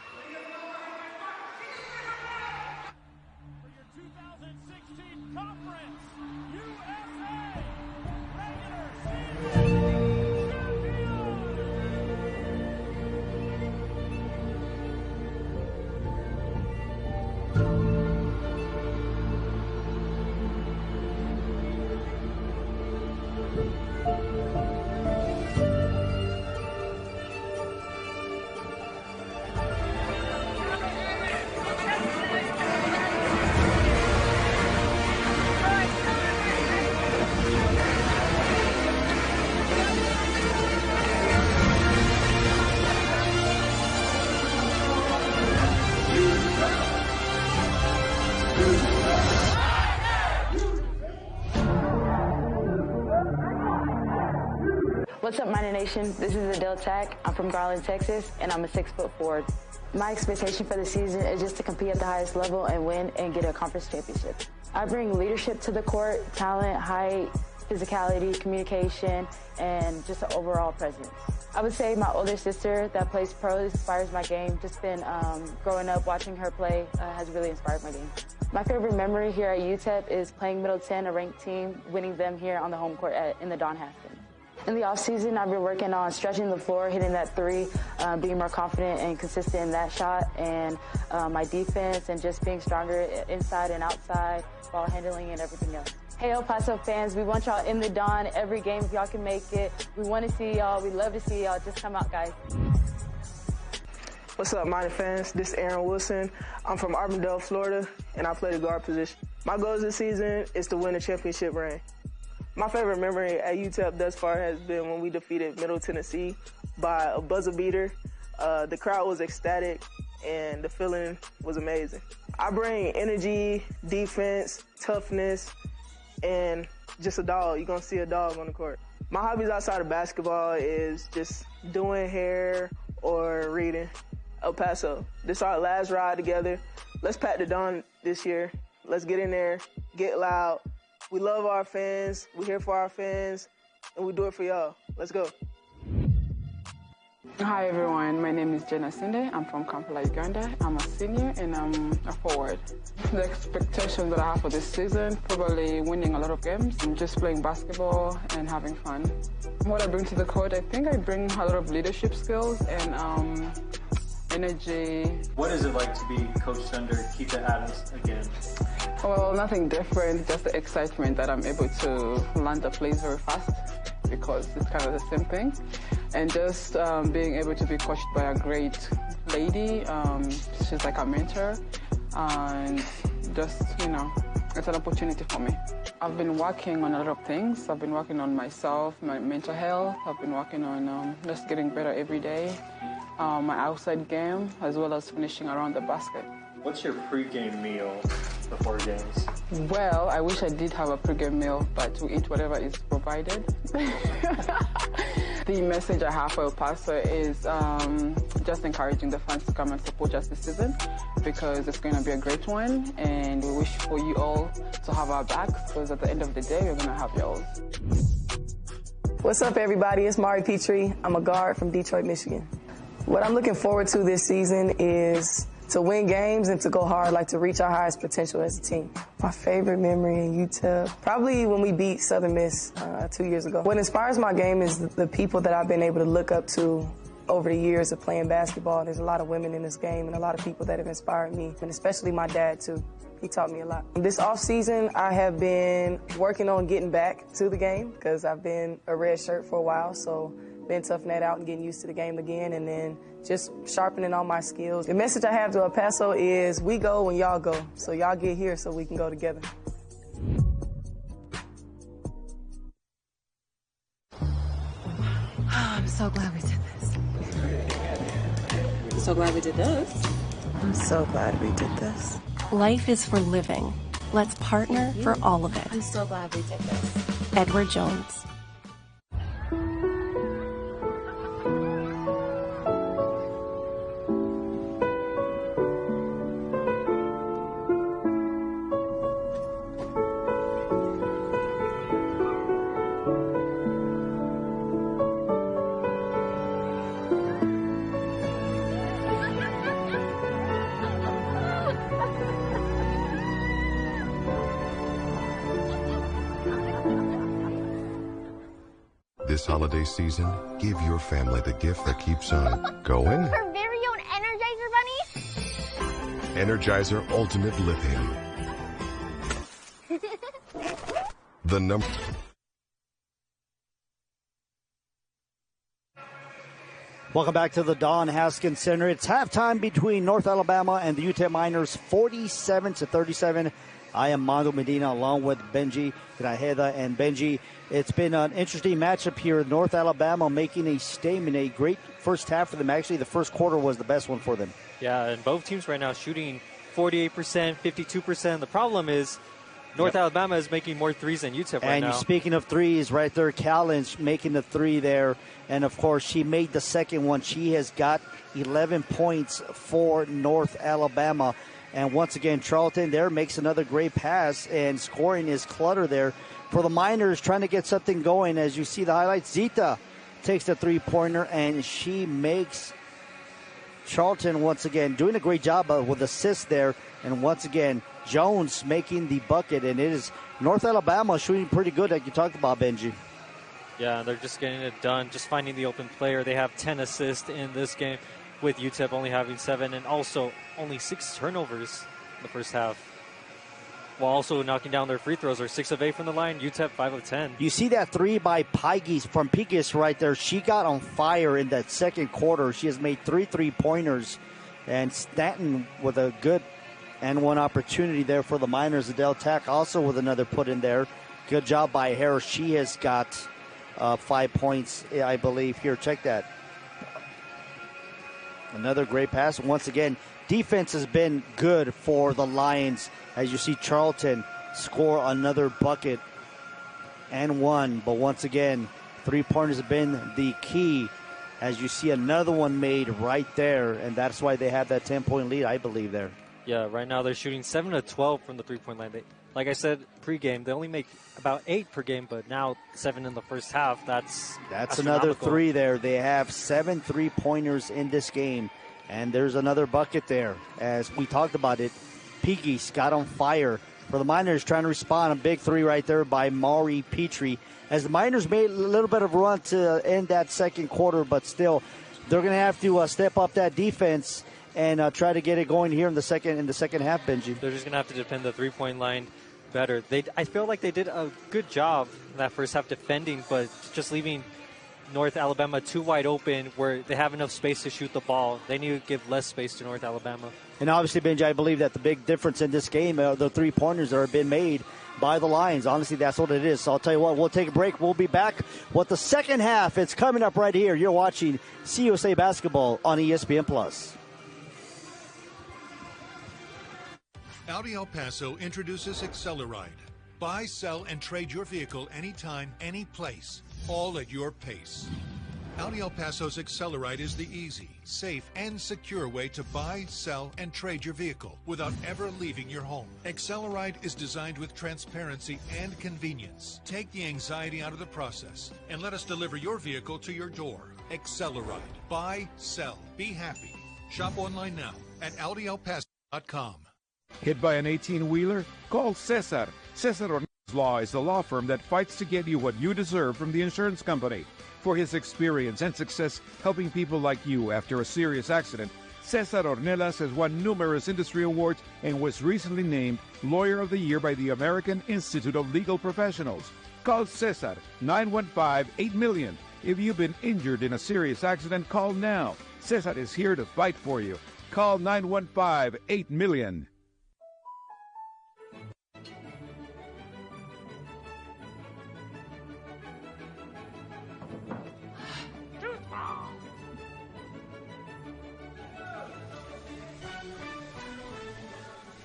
What's up, Miner Nation? This is Adele Tack. I'm from Garland, Texas, and I'm a 6-foot forward. My expectation for the season is just to compete at the highest level and win and get a conference championship. I bring leadership to the court, talent, height, physicality, communication, and just an overall presence. I would say my older sister that plays pro inspires my game. Just been growing up watching her play has really inspired my game. My favorite memory here at UTEP is playing Middleton, a ranked team, winning them here on the home court in the Don Haskins. In the offseason, I've been working on stretching the floor, hitting that three, being more confident and consistent in that shot, and my defense, and just being stronger inside and outside, ball handling, and everything else. Hey, El Paso fans, we want y'all in the Don every game if y'all can make it. We want to see y'all. We love to see y'all. Just come out, guys. What's up, Miner fans? This is Aaron Wilson. I'm from Arbondale, Florida, and I play the guard position. My goals this season is to win a championship ring. My favorite memory at UTEP thus far has been when we defeated Middle Tennessee by a buzzer beater. The crowd was ecstatic, and the feeling was amazing. I bring energy, defense, toughness, and just a dog. You're going to see a dog on the court. My hobbies outside of basketball is just doing hair or reading. El Paso, this is our last ride together. Let's pack the Don this year. Let's get in there, get loud. We love our fans. We're here for our fans, and we do it for y'all. Let's go. Hi, everyone. My name is Jenna Sinde. I'm from Kampala, Uganda. I'm a senior, and I'm a forward. The expectations that I have for this season, probably winning a lot of games, and just playing basketball and having fun. What I bring to the court, I think I bring a lot of leadership skills and energy. What is it like to be coached under Keith Adams again? Well, nothing different, just the excitement that I'm able to land the plays very fast because it's kind of the same thing. And just being able to be coached by a great lady, she's like a mentor, and just, it's an opportunity for me. I've been working on a lot of things. I've been working on myself, my mental health. I've been working on just getting better every day, my outside game, as well as finishing around the basket. What's your pregame meal before games? Well, I wish I did have a pregame meal, but we eat whatever is provided. The message I have for El Paso is just encouraging the fans to come and support us this season, because it's going to be a great one, and we wish for you all to have our backs, because at the end of the day, we're going to have yours. What's up, everybody? It's Mari Petrie. I'm a guard from Detroit, Michigan. What I'm looking forward to this season is to win games and to go hard, like to reach our highest potential as a team. My favorite memory in UTEP, probably when we beat Southern Miss 2 years ago. What inspires my game is the people that I've been able to look up to over the years of playing basketball. There's a lot of women in this game and a lot of people that have inspired me, and especially my dad, too. He taught me a lot. This off-season, I have been working on getting back to the game because I've been a red shirt for a while, so been toughing that out and getting used to the game again, and then just sharpening all my skills. The message I have to El Paso is we go when y'all go, so y'all get here so we can go together. I'm so glad we did this. I'm so glad we did this. I'm so glad we did this. Life is for living. Let's partner for all of it. I'm so glad we did this. Edward Jones. This holiday season, give your family the gift that keeps on going. Her very own Energizer Bunny? Energizer Ultimate Lithium. The number. Welcome back to the Don Haskins Center. It's halftime between North Alabama and the UTEP Miners, 47-37. I am Mondo Medina along with Benji Grajeda. And Benji, it's been an interesting matchup here. North Alabama making a statement, a great first half for them. Actually, the first quarter was the best one for them. Yeah, and both teams right now shooting 48%, 52%. The problem is North Alabama is making more threes than UTEP right now. And speaking of threes, right there, Callens making the three there. And, of course, she made the second one. She has got 11 points for North Alabama. And once again, Charlton there makes another great pass, and scoring is clutter there for the Miners, trying to get something going. As you see the highlights, Zita takes the three-pointer, and she makes Charlton once again doing a great job with assists there. And once again, Jones making the bucket, and it is North Alabama shooting pretty good, like you talked about, Benji. Yeah, they're just getting it done, just finding the open player. They have 10 assists in this game, with UTEP only having 7, and also only 6 turnovers in the first half. While also knocking down their free throws. Are 6 of 8 from the line, UTEP 5 of 10. You see that three by Pigis from Pigis right there. She got on fire in that second quarter. She has made 3 3-pointers. And Stanton with a good and one opportunity there for the Miners. Adele Tack also with another put in there. Good job by Harris. She has got 5 points, I believe. Here, check that. Another great pass. Once again, defense has been good for the Lions. As you see Charlton score another bucket and one. But once again, three-pointers have been the key. As you see another one made right there. And that's why they have that 10-point lead, I believe, there. Yeah, right now they're shooting 7 of 12 from the three-point line. Like I said pregame, they only make about 8 per game, but now 7 in the first half. That's another 3 there. They have 7 3-pointers in this game, and there's another bucket there. As we talked about it, Pigis got on fire for the Miners, trying to respond. A big 3 right there by Mari Petrie. As the Miners made a little bit of a run to end that second quarter, but still, they're going to have to step up that defense and try to get it going here in the second half, Benji. They're just going to have to defend the three-point line better. I feel like they did a good job in that first half defending, but just leaving North Alabama too wide open where they have enough space to shoot the ball. They need to give less space to North Alabama. And obviously, Benji, I believe that the big difference in this game are the three-pointers that have been made by the Lions. Honestly, that's what it is. So I'll tell you what, we'll take a break. We'll be back with the second half. It's coming up right here. You're watching CUSA Basketball on ESPN+. Audi El Paso introduces Acceleride. Buy, sell, and trade your vehicle anytime, any place, all at your pace. Audi El Paso's Acceleride is the easy, safe, and secure way to buy, sell, and trade your vehicle without ever leaving your home. Acceleride is designed with transparency and convenience. Take the anxiety out of the process and let us deliver your vehicle to your door. Acceleride. Buy, sell, be happy. Shop online now at AudiElPaso.com. Hit by an 18-wheeler? Call Cesar. Cesar Ornelas Law is the law firm that fights to get you what you deserve from the insurance company. For his experience and success helping people like you after a serious accident, Cesar Ornelas has won numerous industry awards and was recently named Lawyer of the Year by the American Institute of Legal Professionals. Call Cesar, 915-8000000. If you've been injured in a serious accident, call now. Cesar is here to fight for you. Call 915-8000000.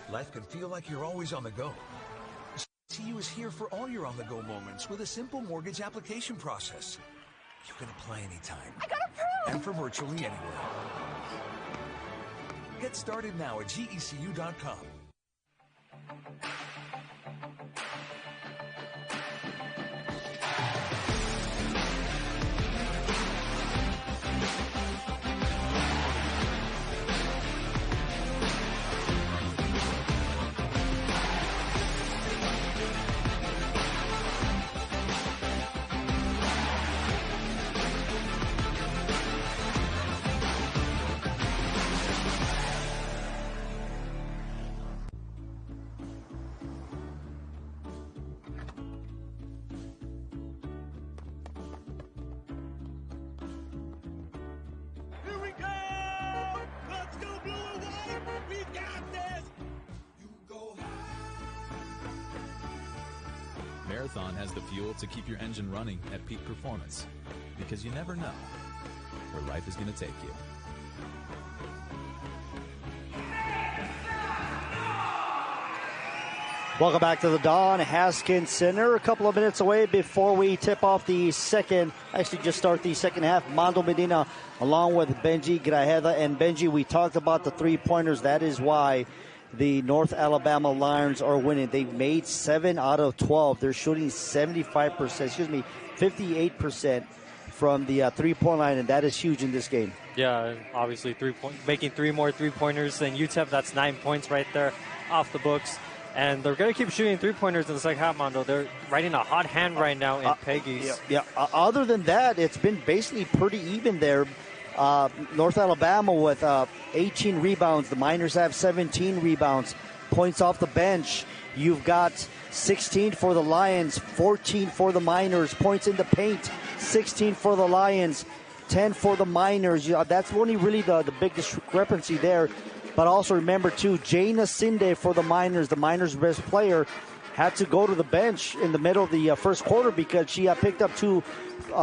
Life can feel like you're always on the go. CU is here for all your on-the-go moments with a simple mortgage application process. You can apply anytime. I got approved! And from virtually anywhere. Get started now at GECU.com. Marathon has the fuel to keep your engine running at peak performance, because you never know where life is going to take you. Welcome back to the Don Haskins Center. A couple of minutes away before we tip off the second, actually just start the second half. Mando Medina along with Benji Grajeda. And Benji, we talked about the three-pointers. That is why the North Alabama Lions are winning. They've made 7 out of 12. They're shooting 58% from the three-point line, and that is huge in this game. Yeah, obviously making 3 more three-pointers than UTEP. That's 9 points right there off the books. And they're going to keep shooting three-pointers in the second half, Mondo. They're riding a hot hand right now in Peggy's. Other than that, it's been basically pretty even there. North Alabama with 18 rebounds. The Miners have 17 rebounds. Points off the bench. You've got 16 for the Lions, 14 for the Miners. Points in the paint, 16 for the Lions, 10 for the Miners. That's only really the big discrepancy there. But also remember, too, Jane Asinde for the Miners best player, had to go to the bench in the middle of the first quarter because she picked up 2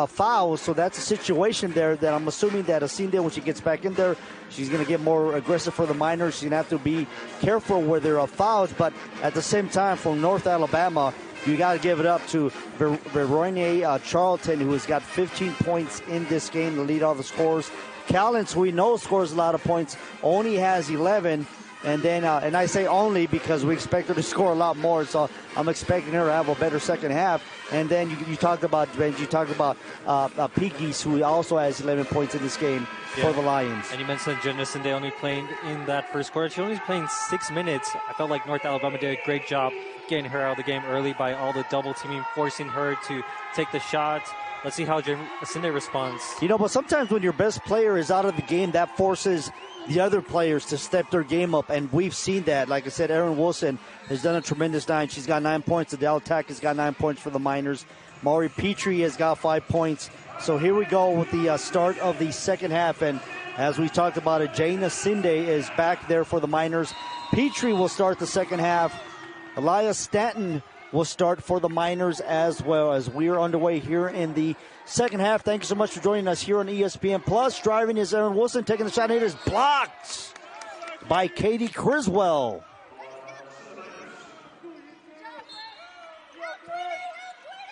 fouls. So that's a situation there that I'm assuming that Asinde, when she gets back in there, she's going to get more aggressive for the Miners. She's going to have to be careful where there are fouls. But at the same time, from North Alabama, you got to give it up to Veronique Charlton, who has got 15 points in this game to lead all the scores. Callens, who we know scores a lot of points, only has 11. And then, and I say only because we expect her to score a lot more. So I'm expecting her to have a better second half. And then you talked about, Benji, you talked about Peakies, who also has 11 points in this game for the Lions. And you mentioned Jenna Sinde only playing in that first quarter. She only playing 6 minutes. I felt like North Alabama did a great job getting her out of the game early by all the double teaming, forcing her to take the shots. Let's see how Asinde responds. But sometimes when your best player is out of the game, that forces the other players to step their game up, and we've seen that. Like I said, Erin Wilson has done a tremendous night. She's got 9 points. Adele Tack has got 9 points for the Miners. Maury Petrie has got 5 points. So here we go with the start of the second half. And as we talked about it, Jaina Sinde is back there for the Miners. Petrie will start the second half. Elias Stanton will start for the Miners as well, as we are underway here in the second half. Thank you so much for joining us here on ESPN Plus. Driving is Aaron Wilson, taking the shot, and it is blocked by Katie Criswell.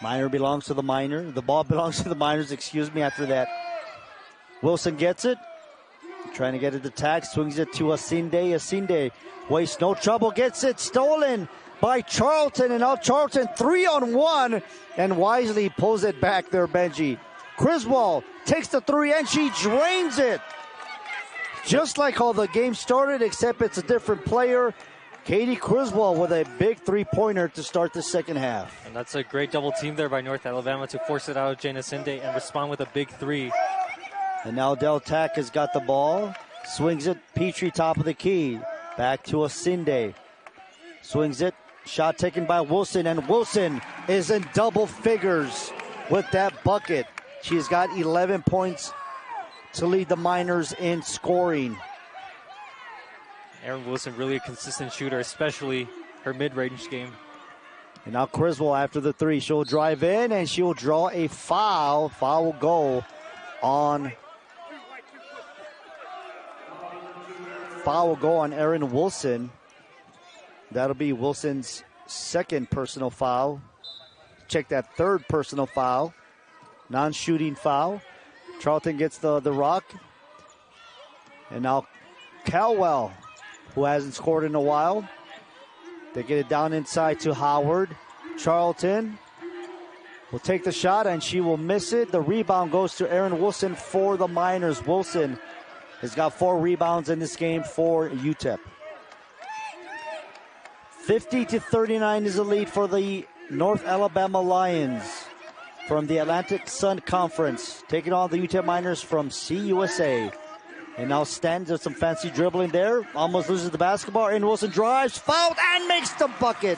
Miner belongs to the Miner. The ball belongs to the Miners, after that. Wilson gets it. Trying to get it to Tack. Swings it to Asinde. Asinde wastes no trouble. Gets it stolen by Charlton. And now Charlton 3-on-1. And wisely pulls it back there, Benji. Criswell takes the three and she drains it. Just like how the game started, except it's a different player. Katie Criswell with a big three-pointer to start the second half. And that's a great double team there by North Alabama to force it out of Jaina Sinde and respond with a big three. And now Del Tack has got the ball. Swings it. Petrie top of the key. Back to Asinde. Swings it. Shot taken by Wilson. And Wilson is in double figures with that bucket. She's got 11 points to lead the Miners in scoring. Aaron Wilson, really a consistent shooter, especially her mid-range game. And now Criswell after the three. She'll drive in and she'll draw a foul. Foul will go on. Foul will go on Aaron Wilson. That'll be Wilson's second personal foul. Check that third personal foul. Non-shooting foul. Charlton gets the rock. And now Caldwell, who hasn't scored in a while. They get it down inside to Howard. Charlton will take the shot, and she will miss it. The rebound goes to Aaron Wilson for the Miners. Wilson has got 4 rebounds in this game for UTEP. 50-39 is the lead for the North Alabama Lions from the Atlantic Sun Conference, taking on the UTEP Miners from CUSA. And now Stanton does some fancy dribbling there. Almost loses the basketball. Aaron Wilson drives, fouled, and makes the bucket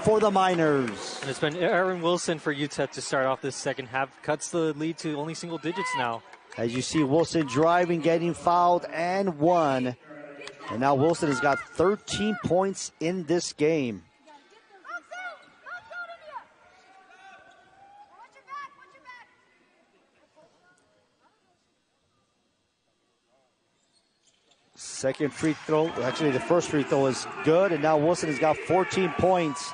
for the Miners. And it's been Aaron Wilson for UTEP to start off this second half. Cuts the lead to only single digits now. As you see, Wilson driving, getting fouled, and one. And now Wilson has got 13 points in this game. Second free throw, actually the first free throw is good, and now Wilson has got 14 points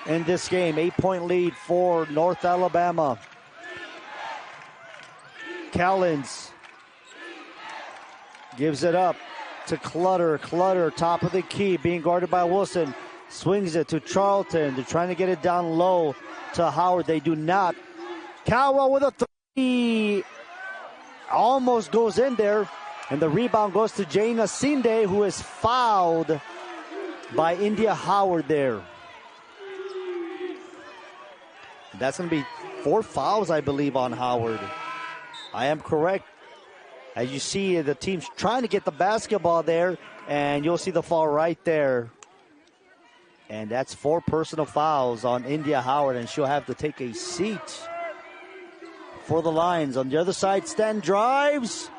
in this game. 8-point lead for North Alabama. Callens gives it up to Clutter. Clutter, top of the key, being guarded by Wilson. Swings it to Charlton. They're trying to get it down low to Howard. They do not. Caldwell with a three. Almost goes in there. And the rebound goes to Jaina Sinde, who is fouled by India Howard there. That's going to be 4 fouls, I believe, on Howard. I am correct. As you see, the team's trying to get the basketball there, and you'll see the foul right there. And that's 4 personal fouls on India Howard, and she'll have to take a seat for the Lions. On the other side, Stanton drives.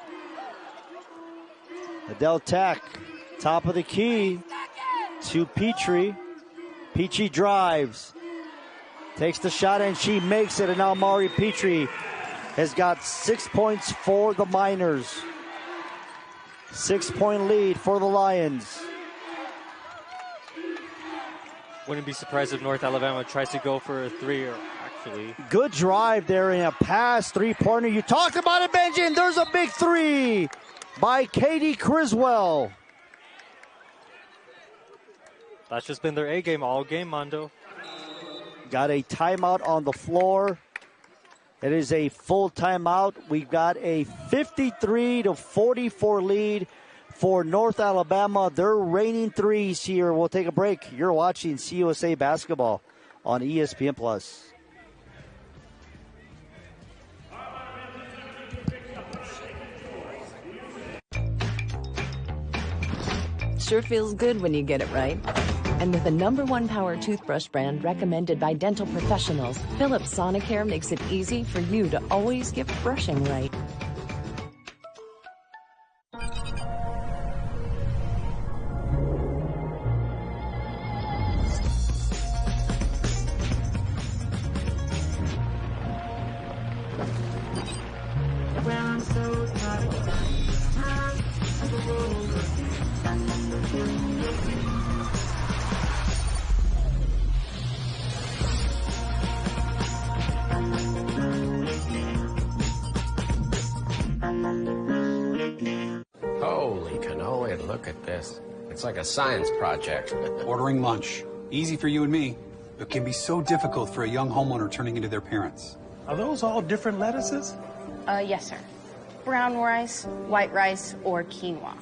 Adele Tack, top of the key to Petrie. Petrie drives, takes the shot, and she makes it. And now Mari Petrie has got 6 points for the Miners. 6-point lead for the Lions. Wouldn't be surprised if North Alabama tries to go for a three, or actually. Good drive there in a pass, three-pointer. You talked about it, Benji, and there's a big three by Katie Criswell. That's just been their A game all game, Mondo. Got a timeout on the floor. It is a full timeout. We've got a 53-44 lead for North Alabama. They're raining threes here. We'll take a break. You're watching CUSA basketball on ESPN Plus. Sure feels good when you get it right. And with the #1 power toothbrush brand recommended by dental professionals, Philips Sonicare makes it easy for you to always get brushing right. Holy cannoli, look at this. It's like a science project. Ordering lunch. Easy for you and me. It can be so difficult for a young homeowner turning into their parents. Are those all different lettuces? Yes, sir. Brown rice, white rice, or quinoa.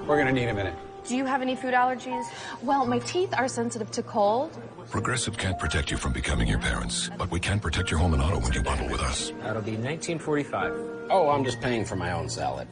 We're gonna need a minute. Do you have any food allergies? Well, my teeth are sensitive to cold. Progressive can't protect you from becoming your parents, but we can protect your home and auto when you bundle with us. That'll be $19.45. Oh, I'm just paying for my own salad.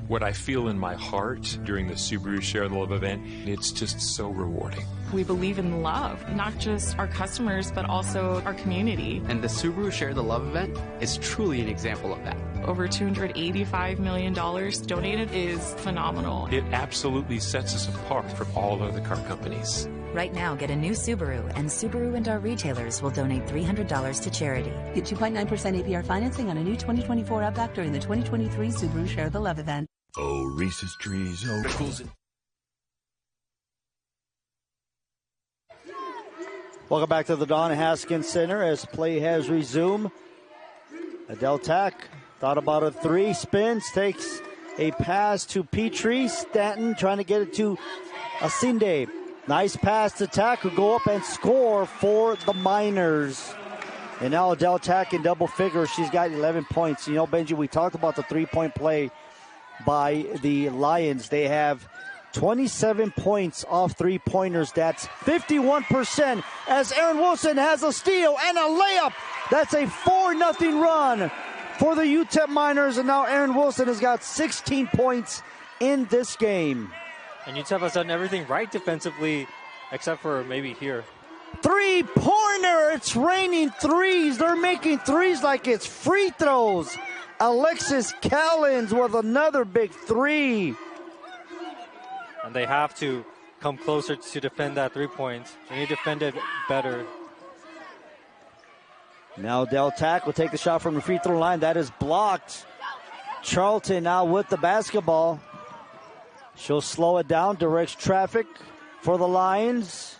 What I feel in my heart during the Subaru Share the Love event, it's just so rewarding. We believe in love, not just our customers, but also our community. And the Subaru Share the Love event is truly an example of that. Over $285 million donated is phenomenal. It absolutely sets us apart from all other car companies. Right now, get a new Subaru, and Subaru and our retailers will donate $300 to charity. Get 2.9% APR financing on a new 2024 Outback during the 2023 Subaru Share the Love event. Oh, Reese's Trees, oh, pickles. Welcome back to the Don Haskins Center as play has resumed. Adele Tack thought about a three, spins, takes a pass to Petrie. Stanton trying to get it to Asinde. Nice pass to Tack, who go up and score for the Miners. And now Adele Tack in double figures. She's got 11 points. You know, Benji, we talked about the three-point play by the Lions. They have 27 points off three-pointers. That's 51%, as Aaron Wilson has a steal and a layup. That's a 4-0 run for the UTEP Miners, and now Aaron Wilson has got 16 points in this game. And UTEP has done everything right defensively, except for maybe here. Three-pointer! It's raining threes. They're making threes like it's free throws. Alexis Callens with another big three. And they have to come closer to defend that 3 points. They need to defend it better. Now Del Tack will take the shot from the free throw line. That is blocked. Charlton now with the basketball. She'll slow it down, directs traffic for the Lions.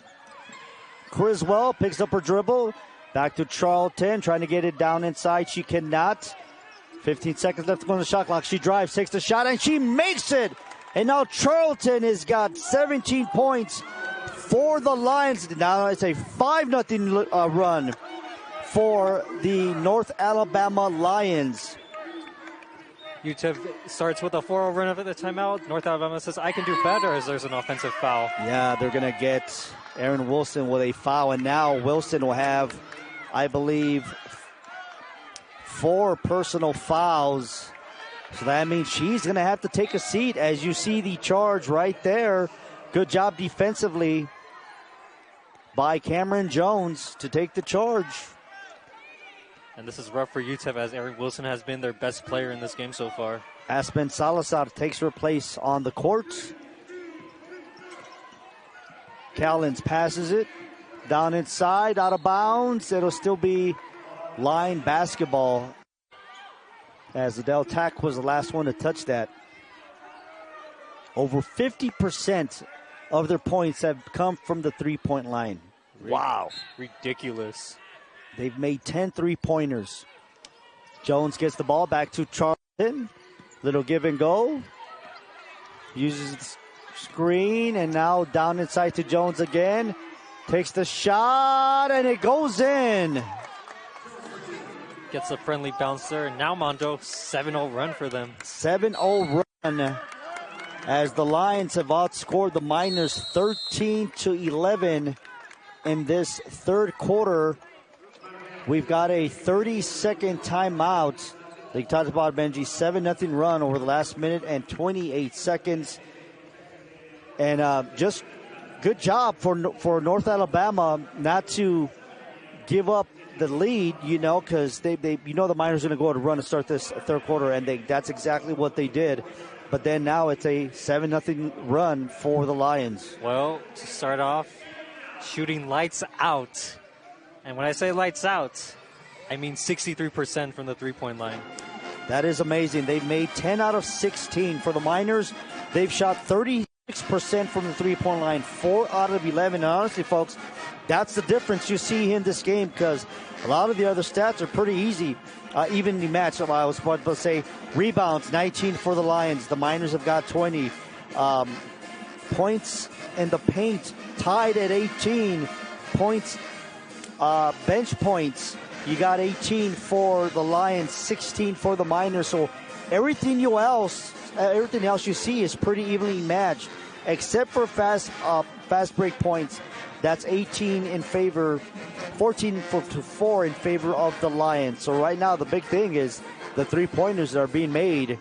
Criswell picks up her dribble. Back to Charlton, trying to get it down inside. She cannot. 15 seconds left to go on the shot clock. She drives, takes the shot, and she makes it. And now Charlton has got 17 points for the Lions. Now it's a 5-0 run for the North Alabama Lions. UTEP starts with a 4-0 run of the timeout. North Alabama says, I can do better, as there's an offensive foul. Yeah, they're going to get Aaron Wilson with a foul. And now Wilson will have, I believe, 4 personal fouls. So that means she's going to have to take a seat, as you see the charge right there. Good job defensively by Cameron Jones to take the charge. And this is rough for UTEP, as Aaron Wilson has been their best player in this game so far. Aspen Salazar takes her place on the court. Callens passes it down inside, out of bounds. It'll still be line basketball, as Adele Tack was the last one to touch that. Over 50% of their points have come from the three-point line. Wow. Ridiculous. They've made 10 three-pointers. Jones gets the ball back to Charlton. Little give and go. Uses Screen, and now down inside to Jones again. Takes the shot, and it goes in. Gets a friendly bouncer, and now Mondo, 7-0 run for them. 7-0 run as the Lions have outscored the Miners 13-11 in this third quarter. We've got a 30-second timeout. They talked about Benji, 7-0 run over the last minute and 28 seconds. And just good job for North Alabama not to give up the lead, because they the Miners are going to go on a run to start this third quarter, and that's exactly what they did. But then now it's a 7-0 run for the Lions. Well, to start off, shooting lights out. And when I say lights out, I mean 63% from the three-point line. That is amazing. They've made 10 out of 16. For the Miners, they've shot 36% from the three-point line, 4 out of 11. And honestly, folks, that's the difference you see in this game, because a lot of the other stats are pretty easy, evenly matched. I was about to say rebounds, 19 for the Lions. The Miners have got 20. Points in the paint, tied at 18. Points, bench points, you got 18 for the Lions, 16 for the Miners. So everything else you see is pretty evenly matched, except for fast break points. That's 18 in favor, 14 to 4 in favor of the Lions. So right now the big thing is the three-pointers are being made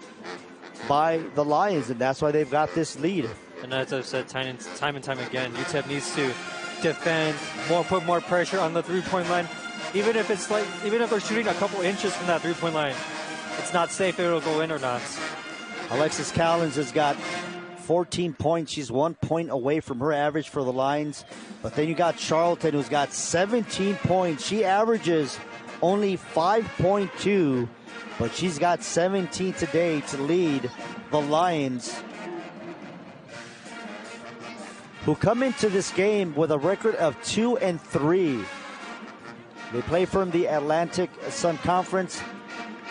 by the Lions, and that's why they've got this lead. And as I've said time and time again, UTEP needs to defend more, put more pressure on the three-point line. Even if they're shooting a couple inches from that three-point line, it's not safe if it'll go in or not. Alexis Callens has got 14 points. She's 1 point away from her average for the Lions. But then you got Charlton, who's got 17 points. She averages only 5.2, but she's got 17 today to lead the Lions, who come into this game with a record of 2-3. They play from the Atlantic Sun Conference.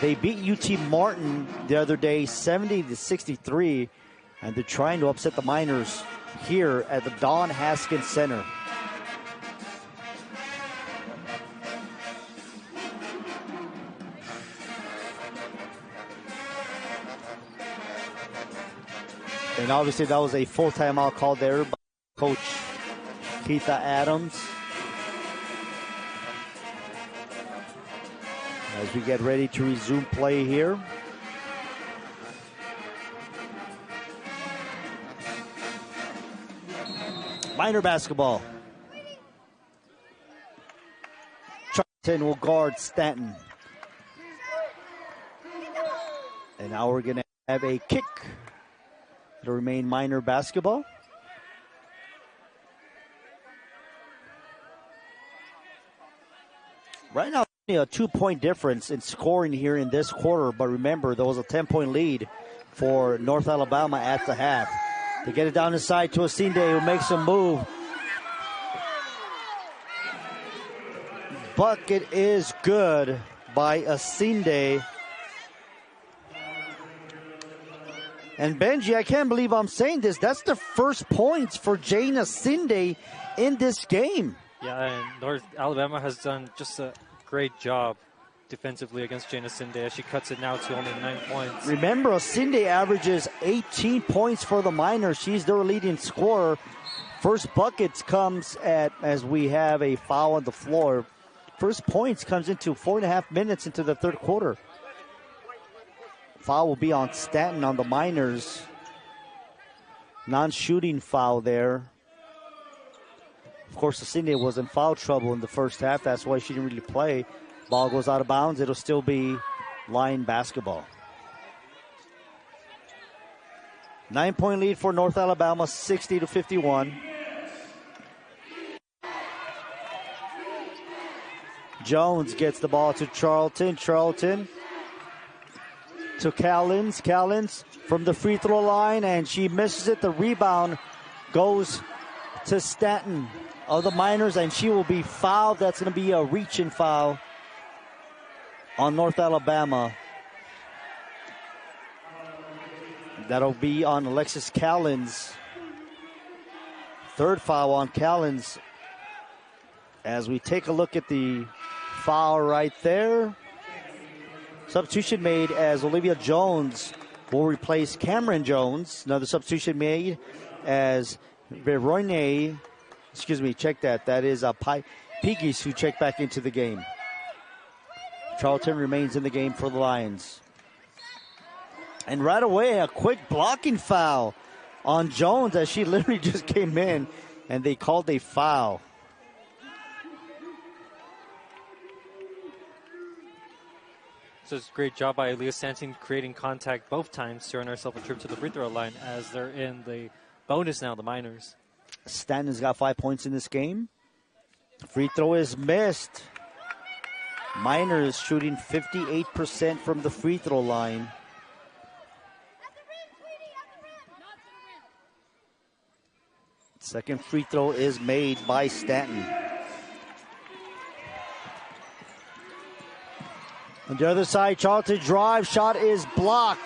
They beat UT Martin the other day, 70-63, and they're trying to upset the Miners here at the Don Haskins Center. And obviously that was a full timeout call there by Coach Keitha Adams. As we get ready to resume play here. Miner basketball. Charlton will guard Stanton. And now we're going to have a kick. It'll remain Miner basketball. Right now, a 2-point difference in scoring here in this quarter, but remember, there was a 10-point lead for North Alabama at the half. They get it down inside to Asinde, who makes a move. Bucket is good by Asinde. And Benji, I can't believe I'm saying this. That's the first points for Jane Asinde in this game. Yeah, and North Alabama has done just a great job defensively against Jane Asinde as she cuts it now to only 9 points. Remember, Asinde averages 18 points for the Miners. She's their leading scorer. First buckets comes as we have a foul on the floor. First points comes into 4.5 minutes into the third quarter. Foul will be on Stanton on the Miners. Non-shooting foul there. Of course, Asinde was in foul trouble in the first half. That's why she didn't really play. Ball goes out of bounds. It'll still be Lion basketball. 9-point lead for North Alabama, 60-51. Jones gets the ball to Charlton. Charlton to Callens. Callens from the free throw line, and she misses it. The rebound goes to Stanton of the Miners, and she will be fouled. That's going to be a reach-in foul on North Alabama. That'll be on Alexis Callens. Third foul on Callens. As we take a look at the foul right there. Substitution made as Olivia Jones will replace Cameron Jones. Another substitution made as Verone. Excuse me, check that. That is Pigis who checked back into the game. Charlton remains in the game for the Lions. And right away, a quick blocking foul on Jones as she literally just came in and they called a foul. So it's a great job by Leah Stanton creating contact both times to earn herself a trip to the free throw line as they're in the bonus now, the Miners. Stanton's got 5 points in this game. Free throw is missed. Miners shooting 58% from the free throw line. Second free throw is made by Stanton. On the other side, Charlton drive, shot is blocked.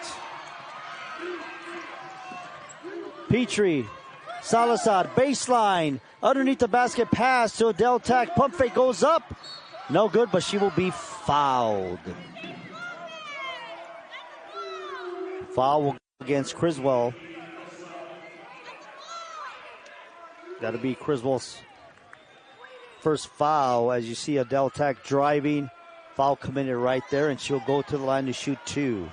Petrie, Salazar, baseline, underneath the basket pass to Adele Tack. Pump fake goes up. No good, but she will be fouled. Foul will go against Criswell. Got to be Criswell's first foul as you see Adele Tack driving. Foul committed right there, and she'll go to the line to shoot 2.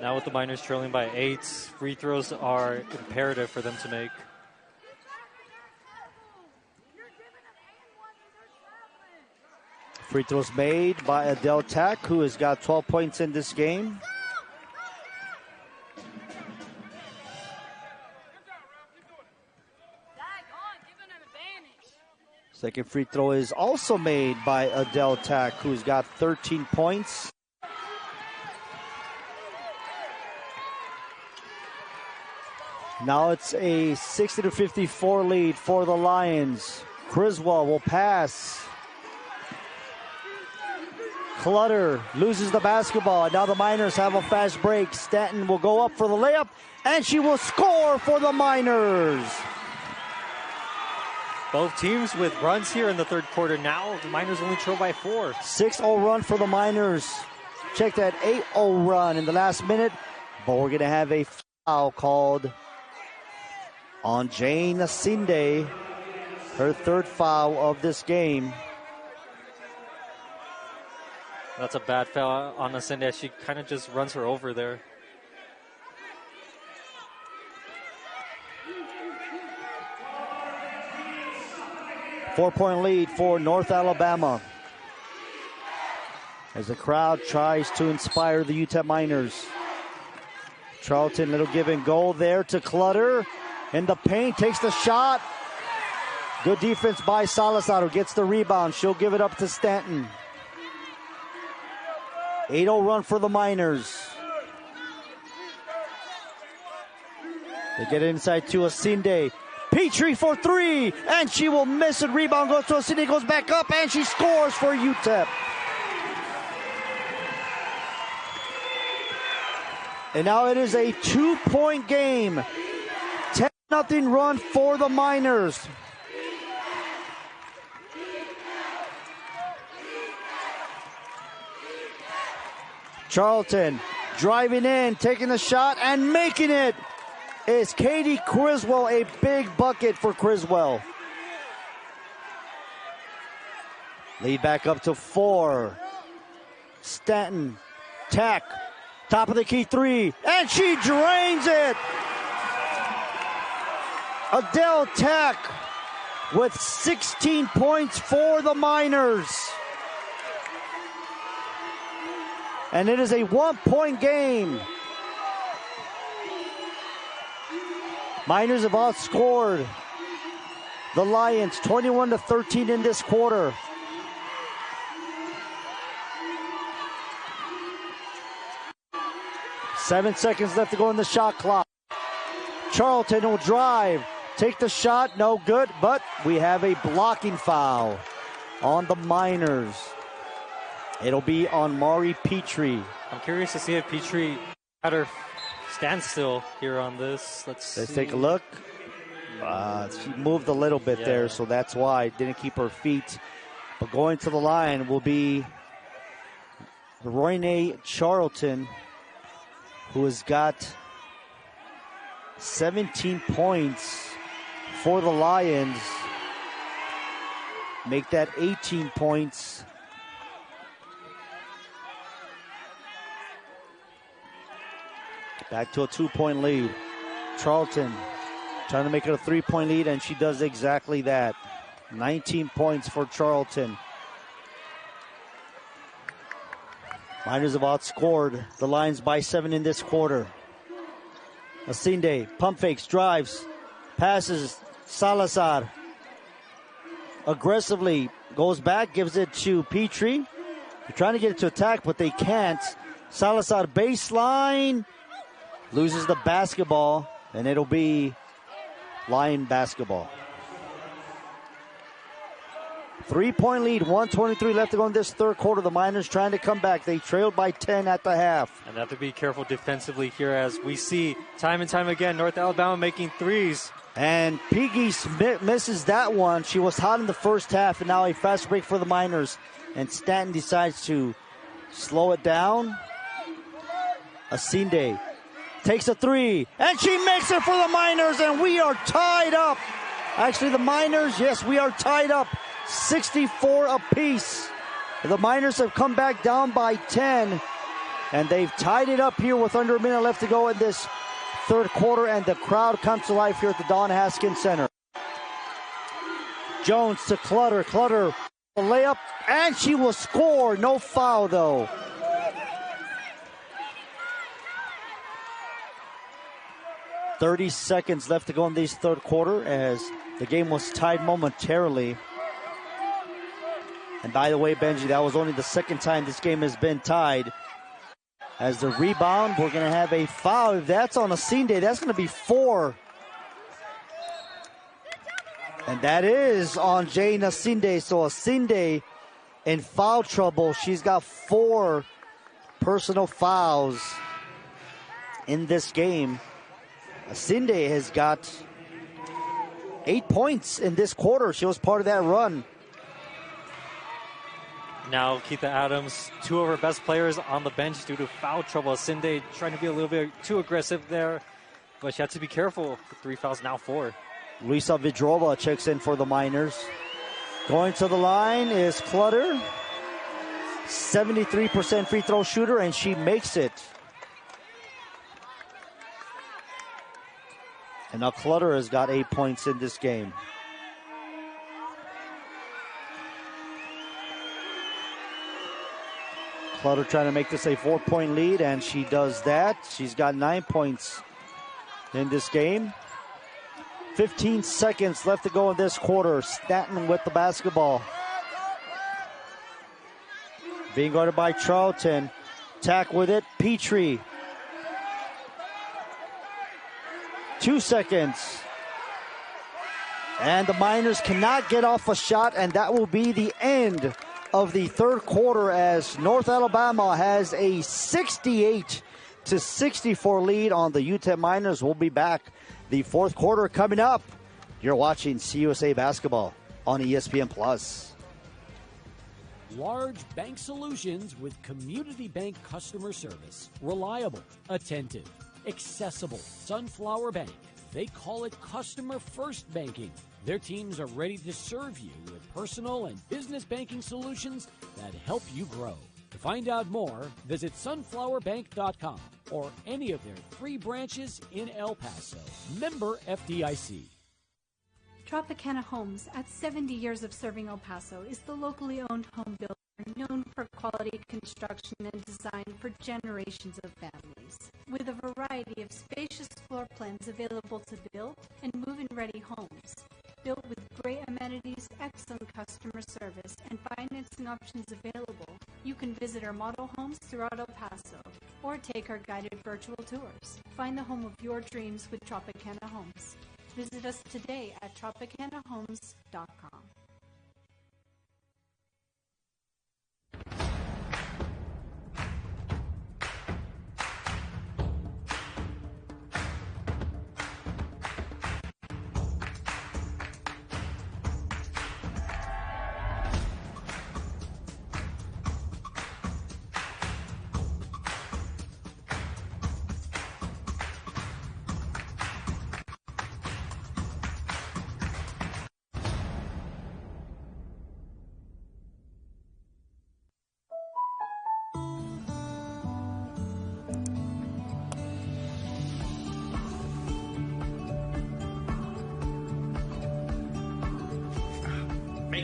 Now with the Miners trailing by 8, free throws are imperative for them to make. Free throws made by Adele Tack, who has got 12 points in this game. Second free throw is also made by Adele Tack, who's got 13 points. Now it's a 60-54 lead for the Lions. Criswell will pass. Clutter loses the basketball. Now the Miners have a fast break. Stanton will go up for the layup, and she will score for the Miners. Both teams with runs here in the third quarter. Now the Miners only trail by 4. 6-0 run for the Miners. Check that 8-0 run in the last minute. But we're going to have a foul called on Jane Asinde. Her third foul of this game. That's a bad foul on Asinde. She kind of just runs her over there. Four-point lead for North Alabama as the crowd tries to inspire the UTEP Miners. Charlton, little give and go there to Clutter. In the paint, takes the shot. Good defense by Salazar, who gets the rebound. She'll give it up to Stanton. 8-0 run for the Miners. They get inside to Asinde. Petrie for 3, and she will miss it. Rebound goes to Asinde, goes back up, and she scores for UTEP. And now it is a 2-point game. 10-0 run for the Miners. Charlton driving in, taking the shot, and making it. Is Katie Criswell. A big bucket for Criswell. Lead back up to 4. Stanton, Tack, top of the key 3, and she drains it. Adele Tack with 16 points for the Miners. And it is a 1-point game. Miners have outscored the Lions 21-13 in this quarter. Seven seconds left to go in the shot clock. Charlton will drive, take the shot, no good, but we have a blocking foul on the Miners. It'll be on Mari Petrie. I'm curious to see if Petrie had her standstill here on this. Let's take a look. She moved a little bit there, so that's why. Didn't keep her feet. But going to the line will be Royne Charlton, who has got 17 points for the Lions. Make that 18 points. Back to a 2-point lead. Charlton trying to make it a 3-point lead, and she does exactly that. 19 points for Charlton. Miners have outscored the Lions by 7 in this quarter. Asinde pump fakes, drives, passes. Salazar aggressively goes back, gives it to Petrie. They're trying to get it to attack, but they can't. Salazar baseline, loses the basketball, and it'll be Lion basketball. 3-point lead, 1:23 left to go in this third quarter. The Miners trying to come back. They trailed by 10 at the half. And have to be careful defensively here, as we see time and time again North Alabama making threes. And Piggy misses that one. She was hot in the first half, and now a fast break for the Miners. And Stanton decides to slow it down. Asinde takes a three, and she makes it for the Miners, and we are tied up. Actually, the Miners, yes, we are tied up. 64 apiece. The Miners have come back down by 10, and they've tied it up here with under a minute left to go in this third quarter, and the crowd comes to life here at the Don Haskins Center. Jones to Clutter. Clutter, a layup, and she will score. No foul, though. .30 seconds left to go in this third quarter as the game was tied momentarily. And by the way, Benji, that was only the second time this game has been tied. As the rebound, we're going to have a foul. If that's on Asinde, that's going to be 4. And that is on Jane Asinde. So Asinde in foul trouble. She's got 4 personal fouls in this game. Asinde has got 8 points in this quarter. She was part of that run. Now Keitha Adams, 2 of her best players on the bench due to foul trouble. Asinde trying to be a little bit too aggressive there, but she had to be careful. 3 fouls, now 4. Luisa Vidrova checks in for the Miners. Going to the line is Clutter. 73% free throw shooter, and she makes it. And now Clutter has got 8 points in this game. Clutter trying to make this a 4-point lead, and she does that. She's got 9 points in this game. 15 seconds left to go in this quarter. Stanton with the basketball. Being guarded by Charlton. Tack with it, Petrie. 2 seconds. And the Miners cannot get off a shot, and that will be the end of the third quarter as North Alabama has a 68-64 lead on the UTEP Miners. We'll be back. The fourth quarter coming up. You're watching CUSA Basketball on ESPN+. Large bank solutions with community bank customer service. Reliable, attentive, accessible. Sunflower Bank. They call it customer first banking. Their teams are ready to serve you with personal and business banking solutions that help you grow. To find out more, visit sunflowerbank.com or any of their 3 branches in El Paso. Member FDIC. Tropicana Homes, at 70 years of serving El Paso, is the locally owned home builder known for quality construction and design for generations of families. With a variety of spacious floor plans available to build and move-in ready homes, built with great amenities, excellent customer service, and financing options available, you can visit our model homes throughout El Paso or take our guided virtual tours. Find the home of your dreams with Tropicana Homes. Visit us today at tropicanahomes.com.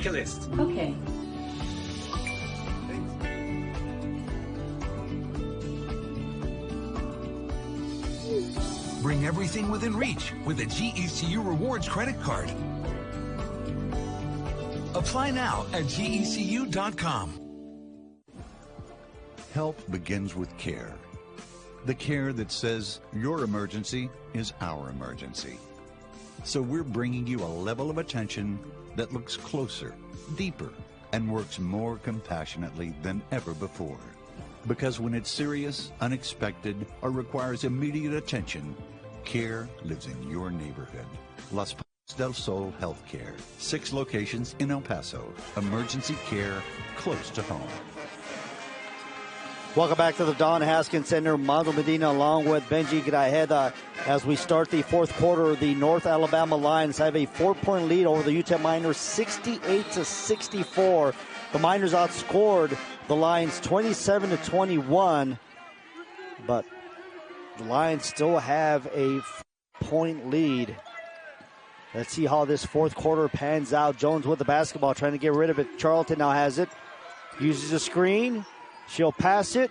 Make a list. Okay. Bring everything within reach with a GECU Rewards credit card. Apply now at GECU.com. Health begins with care. The care that says your emergency is our emergency. So we're bringing you a level of attention that looks closer, deeper, and works more compassionately than ever before. Because when it's serious, unexpected, or requires immediate attention, care lives in your neighborhood. Las Palmas del Sol Healthcare. 6 locations in El Paso. Emergency care close to home. Welcome back to the Don Haskins Center. Mando Medina along with Benji Grajeda as we start the fourth quarter. The North Alabama Lions have a 4-point lead over the UTEP Miners, 68-64. The Miners outscored the Lions 27-21, but the Lions still have a 4-point lead. Let's see how this fourth quarter pans out. Jones with the basketball, trying to get rid of it. Charlton now has it. Uses a screen. She'll pass it.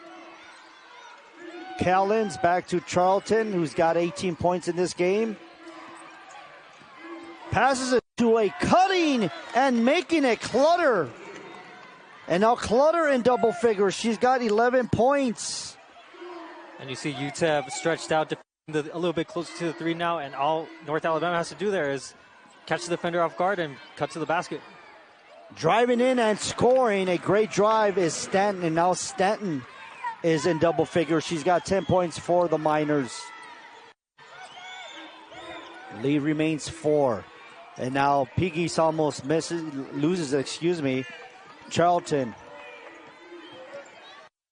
Callens back to Charlton, who's got 18 points in this game. Passes it to a Cutting and making it Clutter. And now Clutter in double figures. She's got 11 points. And you see UTEP stretched out a little bit closer to the 3 now, and all North Alabama has to do there is catch the defender off guard and cut to the basket. Driving in and scoring a great drive is Stanton, and now Stanton is in double figures. She's got 10 points for the Miners. Lead remains 4. And now Pegues almost loses. Charlton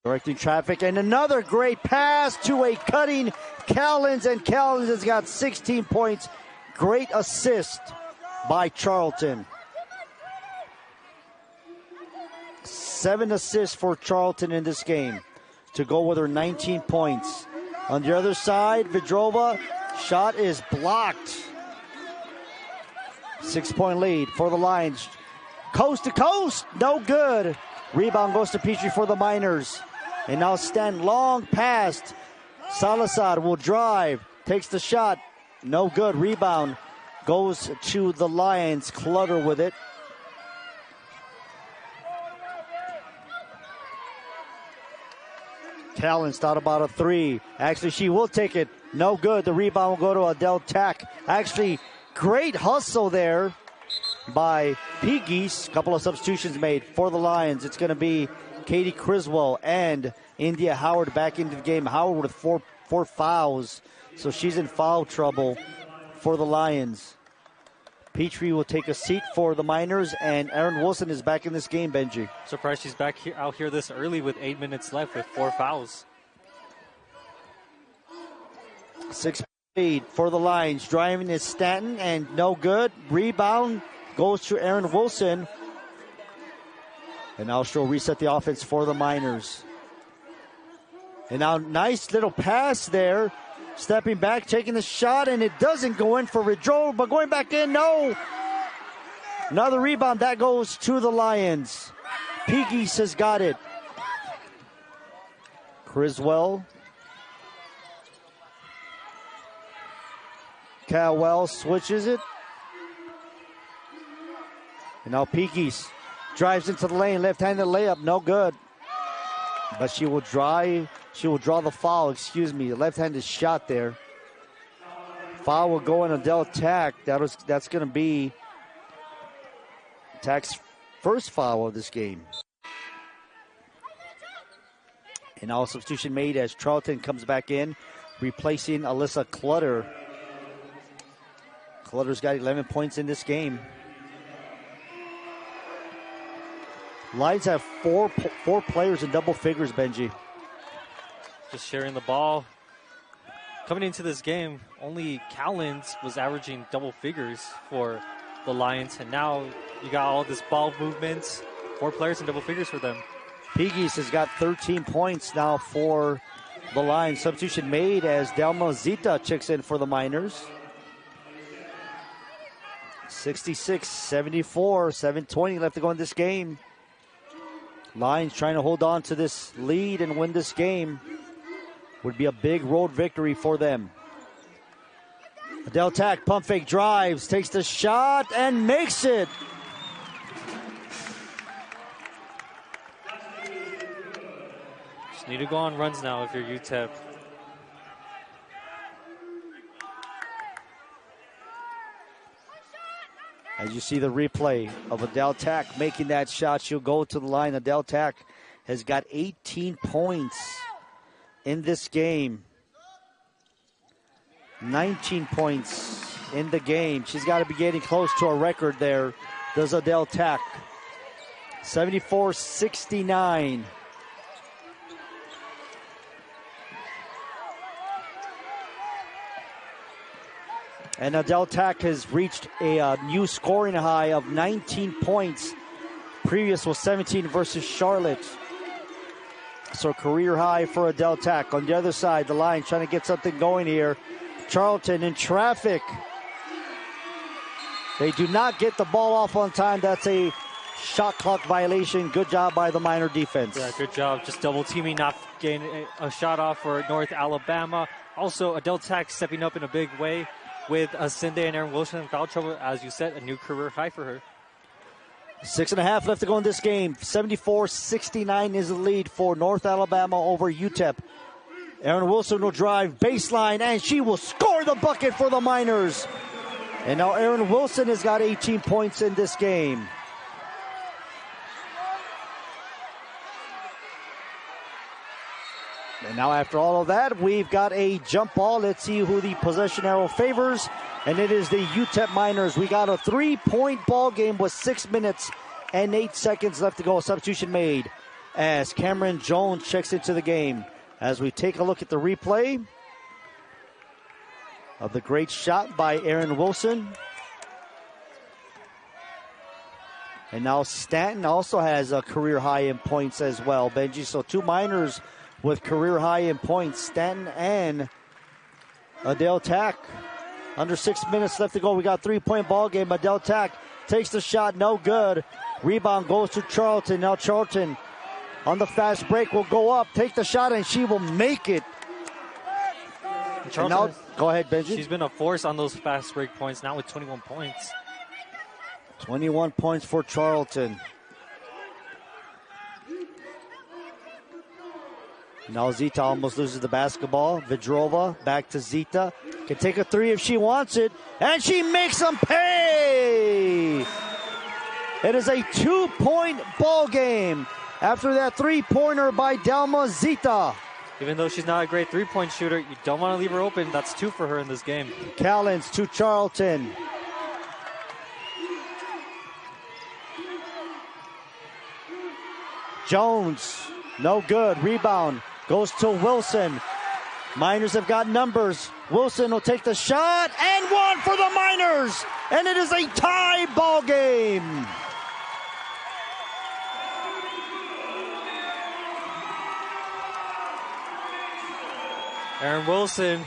directing traffic, and another great pass to a Cutting Callens, and Callens has got 16 points. Great assist by Charlton. 7 assists for Charlton in this game to go with her 19 points. On the other side, Vidrova, shot is blocked. 6-point lead for the Lions. Coast to coast, no good. Rebound goes to Petrie for the Miners. And now Stanton, long past. Salazar will drive, takes the shot, no good. Rebound goes to the Lions. Clutter with it. Callens thought about a 3. Actually, she will take it. No good. The rebound will go to Adele Tack. Actually, great hustle there by Pegues. Couple of substitutions made for the Lions. It's going to be Katie Criswell and India Howard back into the game. Howard with four fouls, so she's in foul trouble for the Lions. Petrie will take a seat for the Miners, and Aaron Wilson is back in this game, Benji. Surprised she's back out here this early with 8 minutes left with 4 fouls. 6 lead for the Lions. Driving is Stanton, and no good. Rebound goes to Aaron Wilson. And now she'll reset the offense for the Miners. And now nice little pass there. Stepping back, taking the shot, and it doesn't go in for Vidrova, but going back in, no. Another rebound, that goes to the Lions. Pegues has got it. Criswell. Caldwell switches it. And now Pegues drives into the lane, left-handed layup, no good. But she will draw the foul, The left-handed shot there. Foul will go on Adele Tack. That's going to be Tack's first foul of this game. And now substitution made as Charlton comes back in, replacing Alyssa Clutter. Clutter's got 11 points in this game. Lions have four players in double figures, Benji. Just sharing the ball. Coming into this game, only Callens was averaging double figures for the Lions, and now you got all this ball movement. 4 players in double figures for them. Pegues has got 13 points now for the Lions. Substitution made as Delma Zita checks in for the Miners. 66-74, 7:20 left to go in this game. Lions trying to hold on to this lead and win this game. Would be a big road victory for them. Adele Tack, pump fake drives, takes the shot and makes it. Just need to go on runs now if you're UTEP. As you see the replay of Adele Tack making that shot, she'll go to the line. Adele Tack has got 18 points in this game. 19 points in the game. She's got to be getting close to a record there, does Adele Tack. 74-69. And Adele Tack has reached a new scoring high of 19 points. Previous was 17 versus Charlotte. So career high for Adele Tack. On the other side, the line trying to get something going here. Charlton in traffic. They do not get the ball off on time. That's a shot clock violation. Good job by the Miner defense. Yeah, good job. Just double teaming, not getting a shot off for North Alabama. Also, Adele Tack stepping up in a big way with Cindy and Aaron Wilson in foul trouble. As you said, a new career high for her. 6.5 left to go in this game. 74-69 is the lead for North Alabama over UTEP. Aaron Wilson will drive baseline, and she will score the bucket for the Miners. And now Aaron Wilson has got 18 points in this game. And now after all of that, we've got a jump ball. Let's see who the possession arrow favors. And it is the UTEP Miners. We got a 3-point ball game with 6 minutes and 8 seconds left to go. Substitution made as Cameron Jones checks into the game. As we take a look at the replay of the great shot by Aaron Wilson. And now Stanton also has a career high in points as well, Benji. So 2 Miners with career high in points, Stanton and Adele Tack. Under 6 minutes left to go. We got 3-point ball game. Adele Tack takes the shot, no good. Rebound goes to Charlton. Now Charlton on the fast break will go up, take the shot, and she will make it. Now, go ahead, Benji. She's been a force on those fast break points, now with 21 points. 21 points for Charlton. Now Zita almost loses the basketball. Vedrova back to Zita. Can take a 3 if she wants it. And she makes them pay! It is a 2-point ball game after that 3-pointer by Delma Zita. Even though she's not a great 3-point shooter, you don't want to leave her open. That's 2 for her in this game. Callens to Charlton. Jones, no good. Rebound goes to Wilson. Miners have got numbers. Wilson will take the shot, and 1 for the Miners. And it is a tie ball game. Aaron Wilson,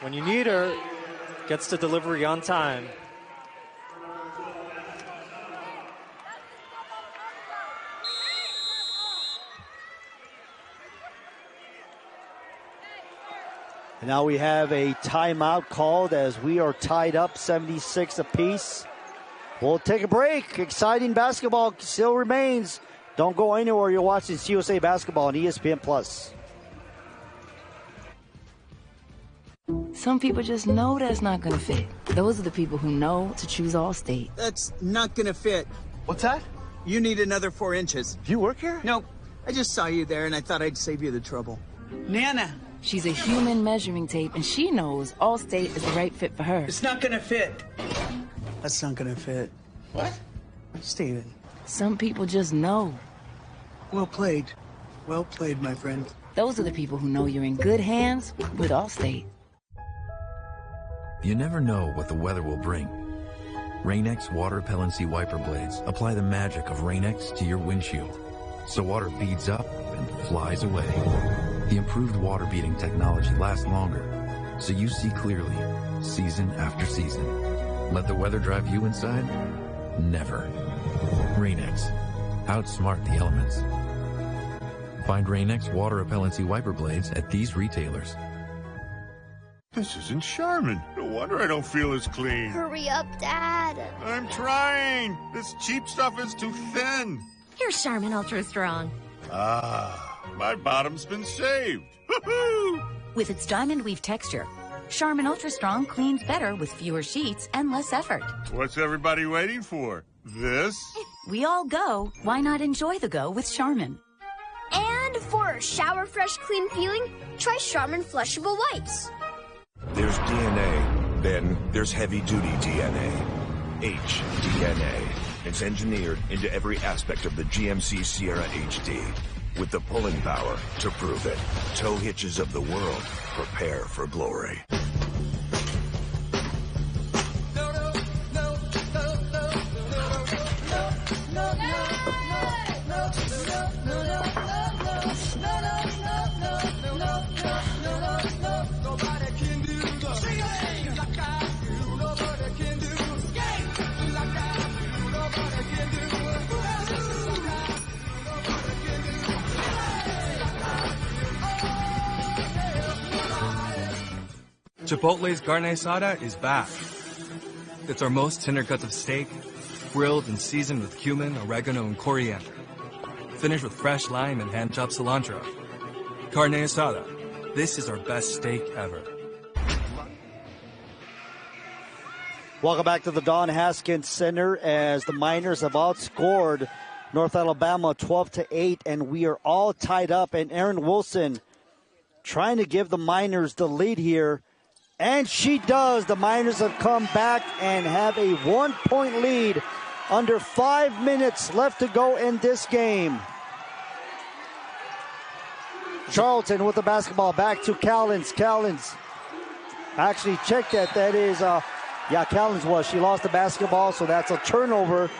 when you need her, gets the delivery on time. And now we have a timeout called as we are tied up 76 apiece. We'll take a break. Exciting basketball still remains. Don't go anywhere. You're watching CUSA Basketball on ESPN+. Some people just know that's not gonna fit. Those are the people who know to choose Allstate. That's not gonna fit. What's that? You need another 4 inches. You work here? Nope. I just saw you there and I thought I'd save you the trouble. Nana. She's a human measuring tape, and she knows Allstate is the right fit for her. It's not gonna fit. That's not gonna fit. What? Steven. Some people just know. Well played. Well played, my friend. Those are the people who know you're in good hands with Allstate. You never know what the weather will bring. Rain-X water repellency wiper blades apply the magic of Rain-X to your windshield, so water beads up and flies away. The improved water beading technology lasts longer, so you see clearly, season after season. Let the weather drive you inside? Never. Rain-X. Outsmart the elements. Find Rain-X water repellency wiper blades at these retailers. This isn't Charmin. No wonder I don't feel as clean. Hurry up, Dad. I'm trying. This cheap stuff is too thin. Here's Charmin Ultra Strong. Ah, my bottom's been saved. Woo-hoo! With its diamond weave texture, Charmin Ultra Strong cleans better with fewer sheets and less effort. What's everybody waiting for? This? We all go. Why not enjoy the go with Charmin? And for shower fresh clean feeling, try Charmin Flushable Wipes. There's DNA, then there's heavy-duty DNA. HDNA. It's engineered into every aspect of the GMC Sierra HD, with the pulling power to prove it. Tow hitches of the world, prepare for glory. Chipotle's carne asada is back. It's our most tender cuts of steak, grilled and seasoned with cumin, oregano, and coriander. Finished with fresh lime and hand-chopped cilantro. Carne asada. This is our best steak ever. Welcome back to the Don Haskins Center as the Miners have outscored North Alabama 12-8, and we are all tied up. And Erin Wilson trying to give the Miners the lead here. And she does. The Miners have come back and have a 1-point lead. Under 5 minutes left to go in this game. Charlton with the basketball. Back to Callens. Callens actually checked that. That is, Callens was. She lost the basketball, so that's a turnover.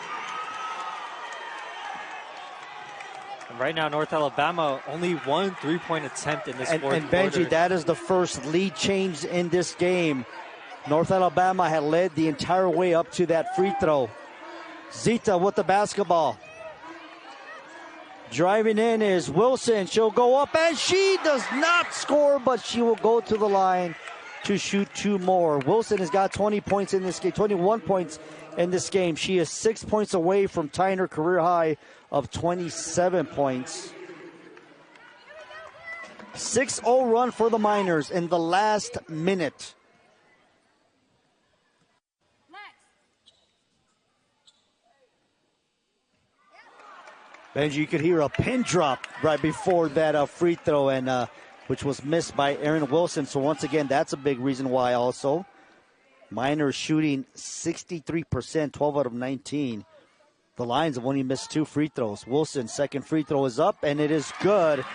Right now, North Alabama only one 3-point attempt in this fourth quarter. And Benji, that is the first lead change in this game. North Alabama had led the entire way up to that free throw. Zita with the basketball. Driving in is Wilson. She'll go up, and she does not score, but she will go to the line to shoot 2 more. Wilson has got 20 points in this game, 21 points in this game. She is 6 points away from tying her career high of 27 points. 6-0 run for the Miners in the last minute. Benji, you could hear a pin drop right before that free throw, and which was missed by Erin Wilson. So once again, that's a big reason why also. Miners shooting 63%, 12 out of 19. The Lions have only missed 2 free throws. Wilson's second free throw is up, and it is good.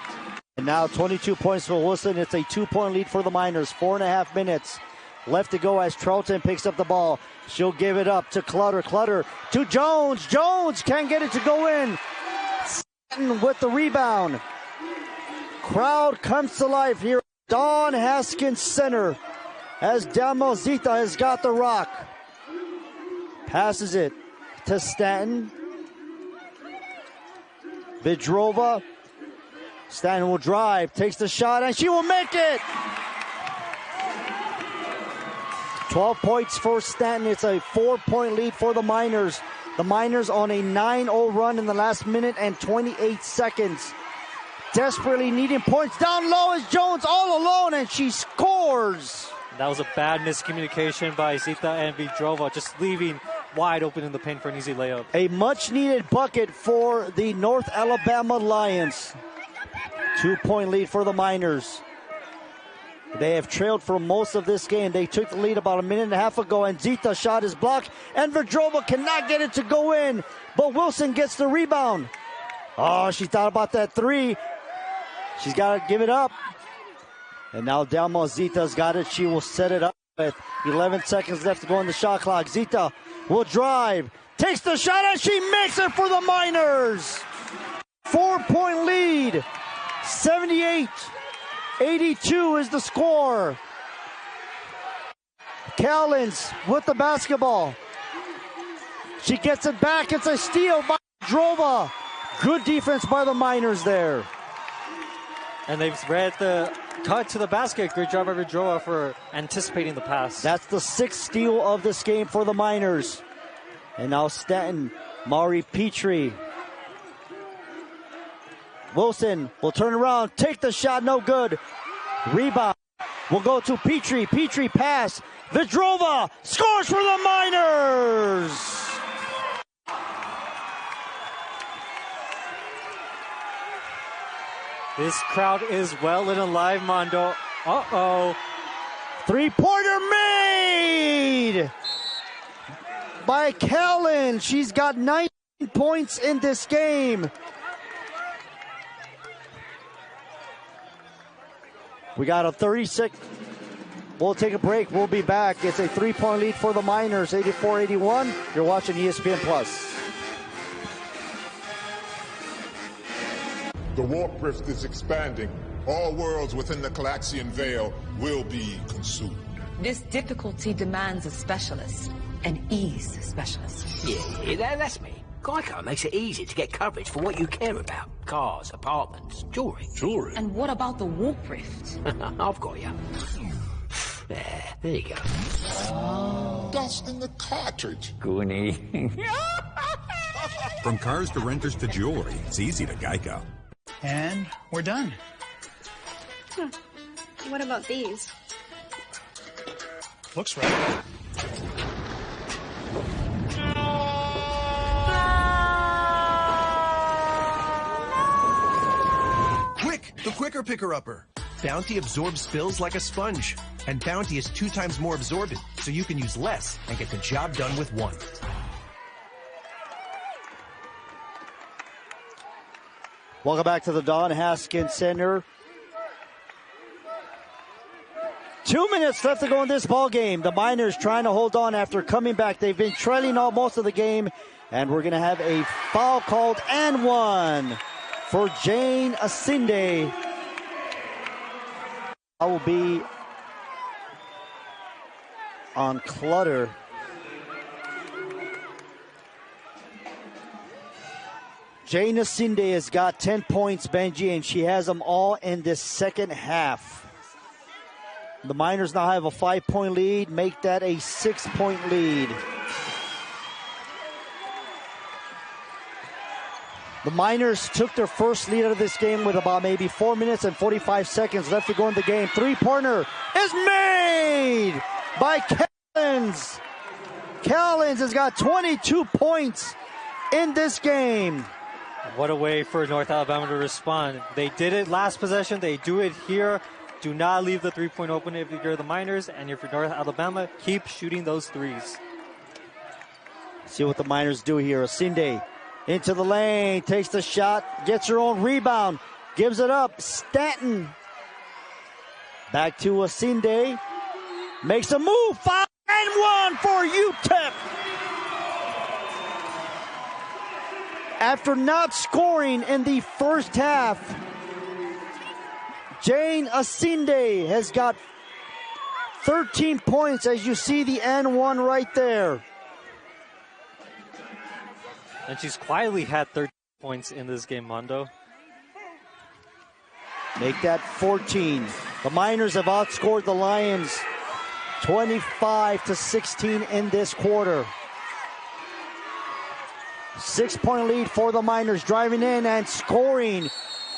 And now 22 points for Wilson. It's a 2-point lead for the Miners. 4.5 minutes left to go as Charlton picks up the ball. She'll give it up to Clutter. Clutter to Jones. Jones can't get it to go in. Stanton with the rebound. Crowd comes to life here at Don Haskins Center as Damo Zita has got the rock. Passes it to Stanton. Vidrova. Stanton will drive, takes the shot, and she will make it! 12 points for Stanton. It's a 4-point lead for the Miners. The Miners on a 9-0 run in the last minute and 28 seconds. Desperately needing points. Down low is Jones all alone, and she scores! That was a bad miscommunication by Zita and Vidrova, just leaving wide open in the paint for an easy layup. A much-needed bucket for the North Alabama Lions. 2-point lead for the Miners. They have trailed for most of this game. They took the lead about a minute and a half ago, and Zita shot is blocked, and Vidrova cannot get it to go in, but Wilson gets the rebound. Oh, she thought about that 3. She's got to give it up. And now Delma Zita's got it. She will set it up with 11 seconds left to go on the shot clock. Zita will drive, takes the shot, and she makes it for the Miners. 4-point lead. 78-82 is the score. Callens with the basketball. She gets it back. It's a steal by Drova. Good defense by the Miners there. And they've read the cut to the basket. Great job by Drova for anticipating the pass. That's the 6th steal of this game for the Miners. And now Stanton, Mari Petrie. Wilson will turn around, take the shot, no good. Rebound will go to Petrie. Petrie pass. Vedrova scores for the Miners. This crowd is well and alive, Mondo. Uh-oh. Three-pointer made by Kellen. She's got 19 points in this game. We got a 36. We'll take a break. We'll be back. It's a 3-point lead for the Miners, 84-81. You're watching ESPN Plus. The warp rift is expanding. All worlds within the Calaxian Veil will be consumed. This difficulty demands a specialist, an ease specialist. Yeah, that's me. Geico makes it easy to get coverage for what you care about. Cars, apartments, jewelry. Jewelry? And what about the warp rift? I've got you. There you go. Dust in the cartridge. Goonie. From cars to renters to jewelry, it's easy to Geico. And we're done. What about these? Looks right. Quick! The quicker picker-upper. Bounty absorbs spills like a sponge. And Bounty is 2 times more absorbent, so you can use less and get the job done with 1. Welcome back to the Don Haskins Center. 2 minutes left to go in this ball game. The Miners trying to hold on after coming back. They've been trailing all most of the game, and we're going to have a foul called and 1 for Jane Asinde. I will be on Clutter. Jane Asinde has got 10 points, Benji, and she has them all in this second half. The Miners now have a 5-point lead, make that a 6-point lead. The Miners took their first lead out of this game with about maybe 4 minutes and 45 seconds left to go in the game. 3-pointer is made by Callens. Callens has got 22 points in this game. What a way for North Alabama to respond. They did it last possession. They do it here. Do not leave the 3-point open if you're the Miners. And if you're North Alabama, keep shooting those threes. See what the Miners do here. Asinde into the lane, takes the shot, gets her own rebound, gives it up. Stanton back to Asinde. Makes a move. 5-1 for UTEP. After not scoring in the first half, Jane Asinde has got 13 points, as you see the N1 right there. And she's quietly had 13 points in this game, Mondo. Make that 14. The Miners have outscored the Lions 25-16 in this quarter. 6-point lead for the Miners. Driving in and scoring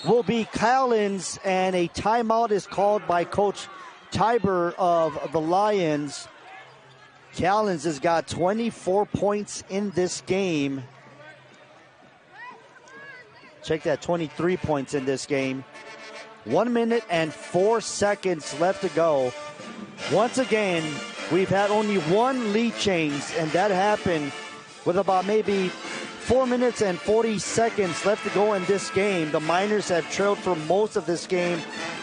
will be Callens, and a timeout is called by Coach Tiber of the Lions. Callens has got 24 points in this game. Check that, 23 points in this game. 1 minute and 4 seconds left to go. Once again, we've had only one lead change, and that happened with about maybe 4 minutes and 40 seconds left to go in this game. The Miners have trailed for most of this game,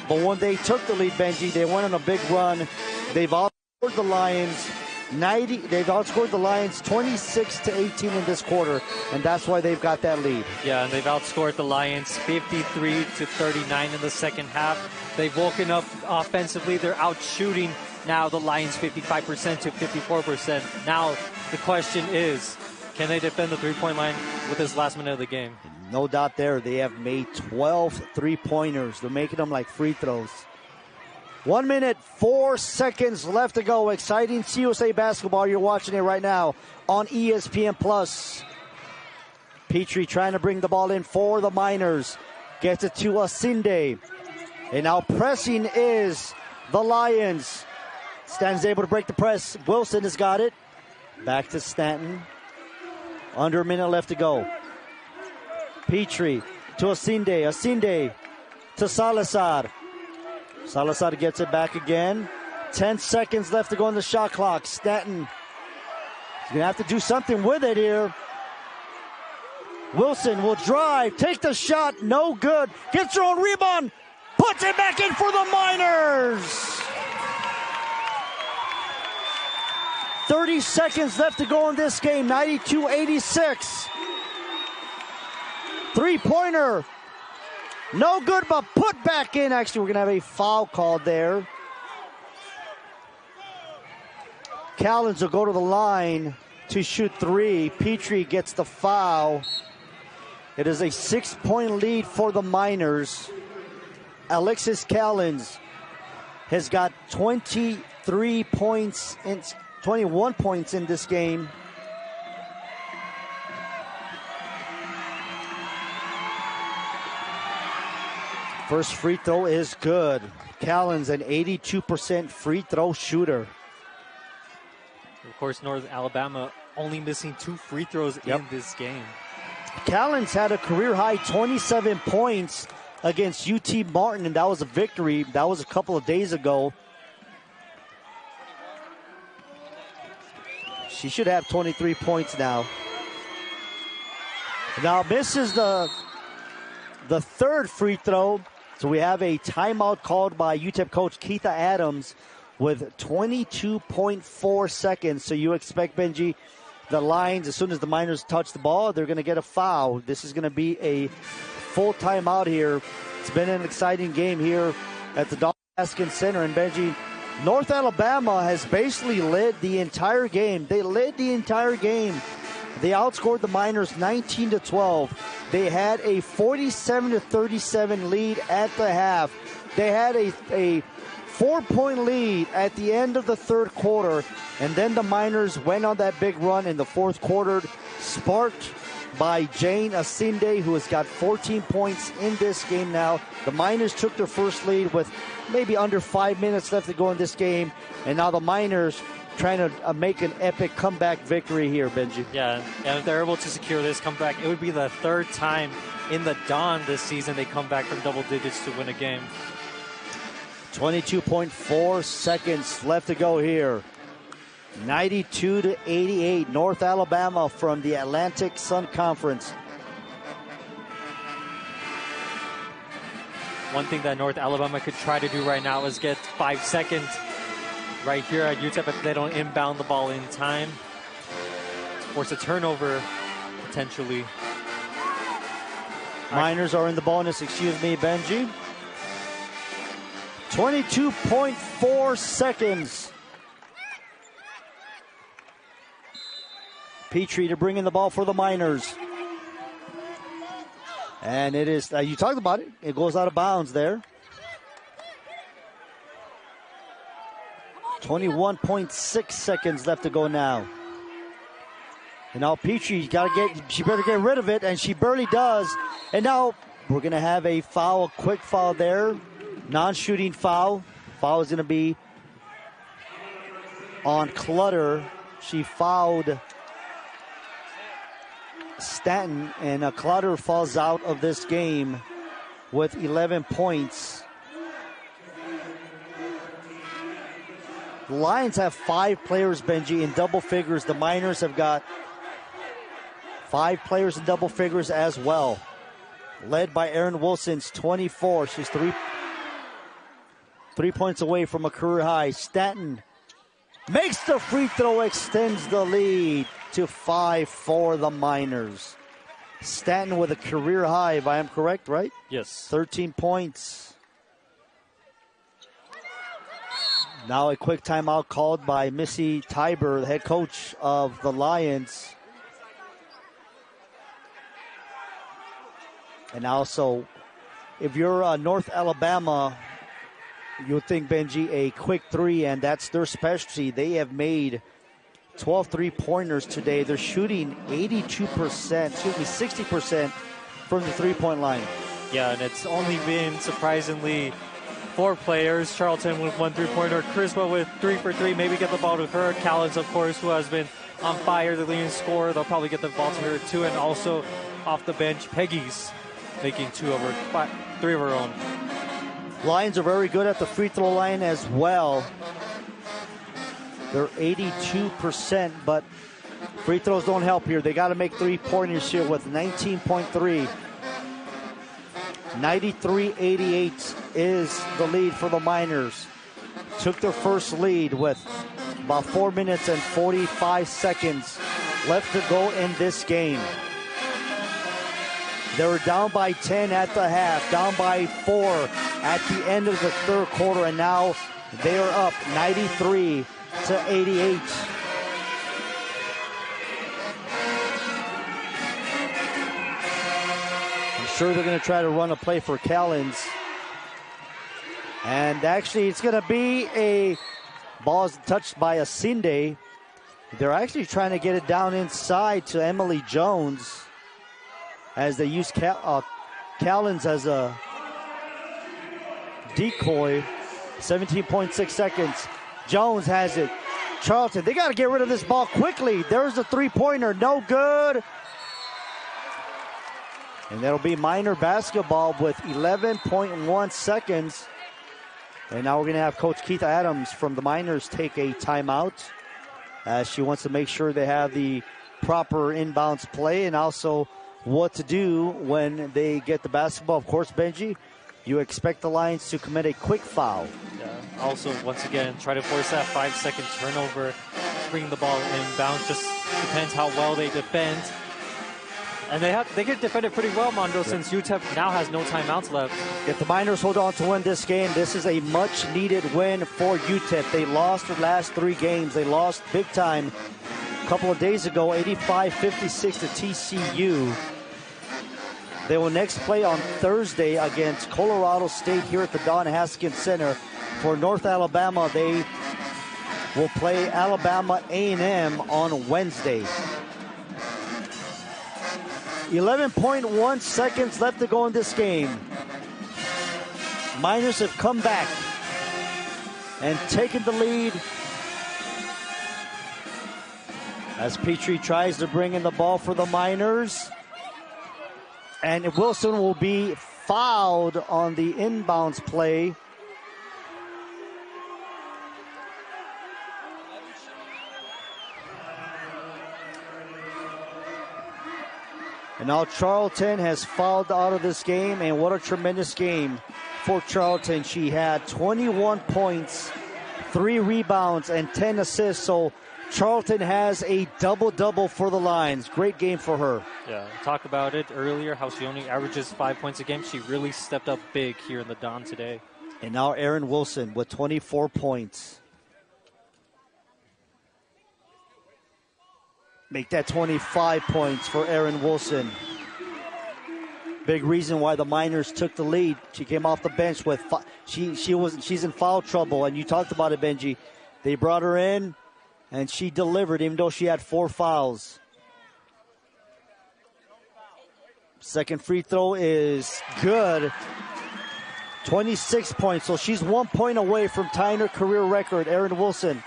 but when they took the lead, Benji, they went on a big run. They've outscored the Lions 26-18 in this quarter, and that's why they've got that lead. Yeah, and they've outscored the Lions 53-39 in the second half. They've woken up offensively. They're out shooting Now the Lions 55% to 54%. Now the question is, can they defend the three-point line with this last minute of the game? No doubt there. They have made 12 three-pointers. They're making them like free throws. 1 minute, 4 seconds left to go. Exciting CUSA basketball. You're watching it right now on ESPN+. Petrie trying to bring the ball in for the Miners. Gets it to Asinde. And now pressing is the Lions. Stanton's able to break the press. Wilson has got it. Back to Stanton. Under a minute left to go. Petrie to Asinde. Asinde to Salazar. Salazar gets it back again. 10 seconds left to go on the shot clock. Stanton is going to have to do something with it here. Wilson will drive, take the shot, no good. Gets her own rebound, puts it back in for the Miners. 30 seconds left to go in this game, 92-86. Three-pointer, no good, but put back in. Actually, we're going to have a foul called there. Callens will go to the line to shoot three. Petrie gets the foul. It is a 6-point lead for the Miners. Alexis Callens has got 23 points and 21 points in this game. First free throw is good. Callens, an 82% free throw shooter. Of course, North Alabama only missing 2 free throws in this game. Callens had a career-high 27 points against UT Martin, and that was a victory. That was a couple of days ago. She should have 23 points now. Now misses the third free throw. So we have a timeout called by UTEP coach Keitha Adams with 22.4 seconds. So you expect, Benji, the Lions, as soon as the Miners touch the ball, they're going to get a foul. This is going to be a full timeout here. It's been an exciting game here at the Don Haskins Center. And Benji, North Alabama has basically led the entire game. They led the entire game. They outscored the Miners 19-12. They had a 47-37 lead at the half. They had a 4-point lead at the end of the third quarter, and then the Miners went on that big run in the fourth quarter, sparked by Jane Asinde, who has got 14 points in this game now. The Miners took their first lead with maybe under 5 minutes left to go in this game, and now the Miners trying to make an epic comeback victory here, Benji. Yeah, and if they're able to secure this comeback, it would be the third time in the Dawn this season they come back from double digits to win a game. 22.4 seconds left to go here. 92-88, North Alabama from the Atlantic Sun Conference. One thing that North Alabama could try to do right now is get 5 seconds right here at UTEP if they don't inbound the ball in time. Force a turnover, potentially. Miners are in the bonus, excuse me, Benji. 22.4 seconds. Petrie to bring in the ball for the Miners. And it is, you talked about it, it goes out of bounds there. 21.6 seconds left to go now. And now Petrie, she better get rid of it, and she barely does. And now we're going to have a foul, a quick foul there. Non-shooting foul. Foul is going to be on Clutter. She fouled Stanton, and Clutter falls out of this game with 11 points. The Lions have 5 players, Benji, in double figures. The Miners have got 5 players in double figures as well. Led by Erin Wilson's 24. She's 3 points away from a career high. Stanton makes the free throw, extends the lead to 5 for the Miners. Stanton with a career high, if I am correct, right? Yes. 13 points. Now a quick timeout called by Missy Tiber, the head coach of the Lions. And also, if you're North Alabama, you'll think, Benji, a quick three, and that's their specialty. They have made 12 three-pointers today. They're shooting 60% from the three-point line. Yeah, and it's only been, surprisingly, 4 players. Charlton with 1 three-pointer. Crispa with 3 for 3. Maybe get the ball to her. Callens, of course, who has been on fire, the leading scorer. They'll probably get the ball to her, too. And also, off the bench, Peggy's making 3 of her own. Lions are very good at the free throw line as well. They're 82%, but free throws don't help here. They got to make three-pointers here with 19.3. 93-88 is the lead for the Miners. Took their first lead with about 4 minutes and 45 seconds left to go in this game. They were down by 10 at the half, down by 4 at the end of the third quarter, and now they are up 93-88. I'm sure they're going to try to run a play for Callens. And actually, it's going to be a ball touched by Asinde. They're actually trying to get it down inside to Emily Jones, as they use Callens as a decoy. 17.6 seconds. Jones has it. Charlton, they got to get rid of this ball quickly. There's a three-pointer, no good. And that'll be Miner basketball with 11.1 seconds. And now we're going to have Coach Keith Adams from the Miners take a timeout, as she wants to make sure they have the proper inbounds play and also what to do when they get the basketball. Of course, Benji, you expect the Lions to commit a quick foul. Yeah. Also, once again, try to force that 5-second turnover, bring the ball inbound. Just depends how well they defend. And they get defended pretty well, Mondo, since UTEP now has no timeouts left. If the Miners hold on to win this game, this is a much-needed win for UTEP. They lost their last 3 games. They lost big time a couple of days ago, 85-56 to TCU. They will next play on Thursday against Colorado State here at the Don Haskins Center. For North Alabama, they will play Alabama A&M on Wednesday. 11.1 seconds left to go in this game. Miners have come back and taken the lead as Petrie tries to bring in the ball for the Miners. And Wilson will be fouled on the inbounds play. And now Charlton has fouled out of this game, and what a tremendous game for Charlton. She had 21 points, 3 rebounds, and 10 assists. So Charlton has a double-double for the Lions. Great game for her. Yeah, talked about it earlier, how she only averages 5 points a game. She really stepped up big here in the Don today. And now Erin Wilson with 24 points. Make that 25 points for Erin Wilson. Big reason why the Miners took the lead. She came off the bench with she's in foul trouble, and you talked about it, Benji. They brought her in, and she delivered, even though she had 4 fouls. Second free throw is good. 26 points, so she's 1 point away from tying her career record. Erin Wilson.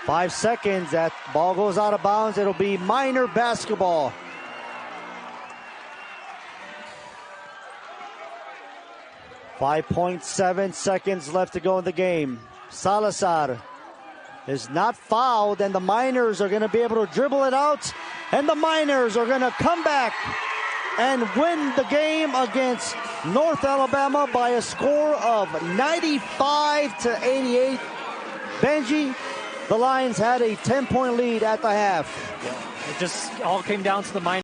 5 seconds, that ball goes out of bounds. It'll be Miner basketball. .7 seconds left to go in the game. Salazar is not fouled, and the Miners are going to be able to dribble it out, and the Miners are going to come back and win the game against North Alabama by a score of 95-88. Benji, the Lions had a 10-point lead at the half. Yeah, it just all came down to the Miners.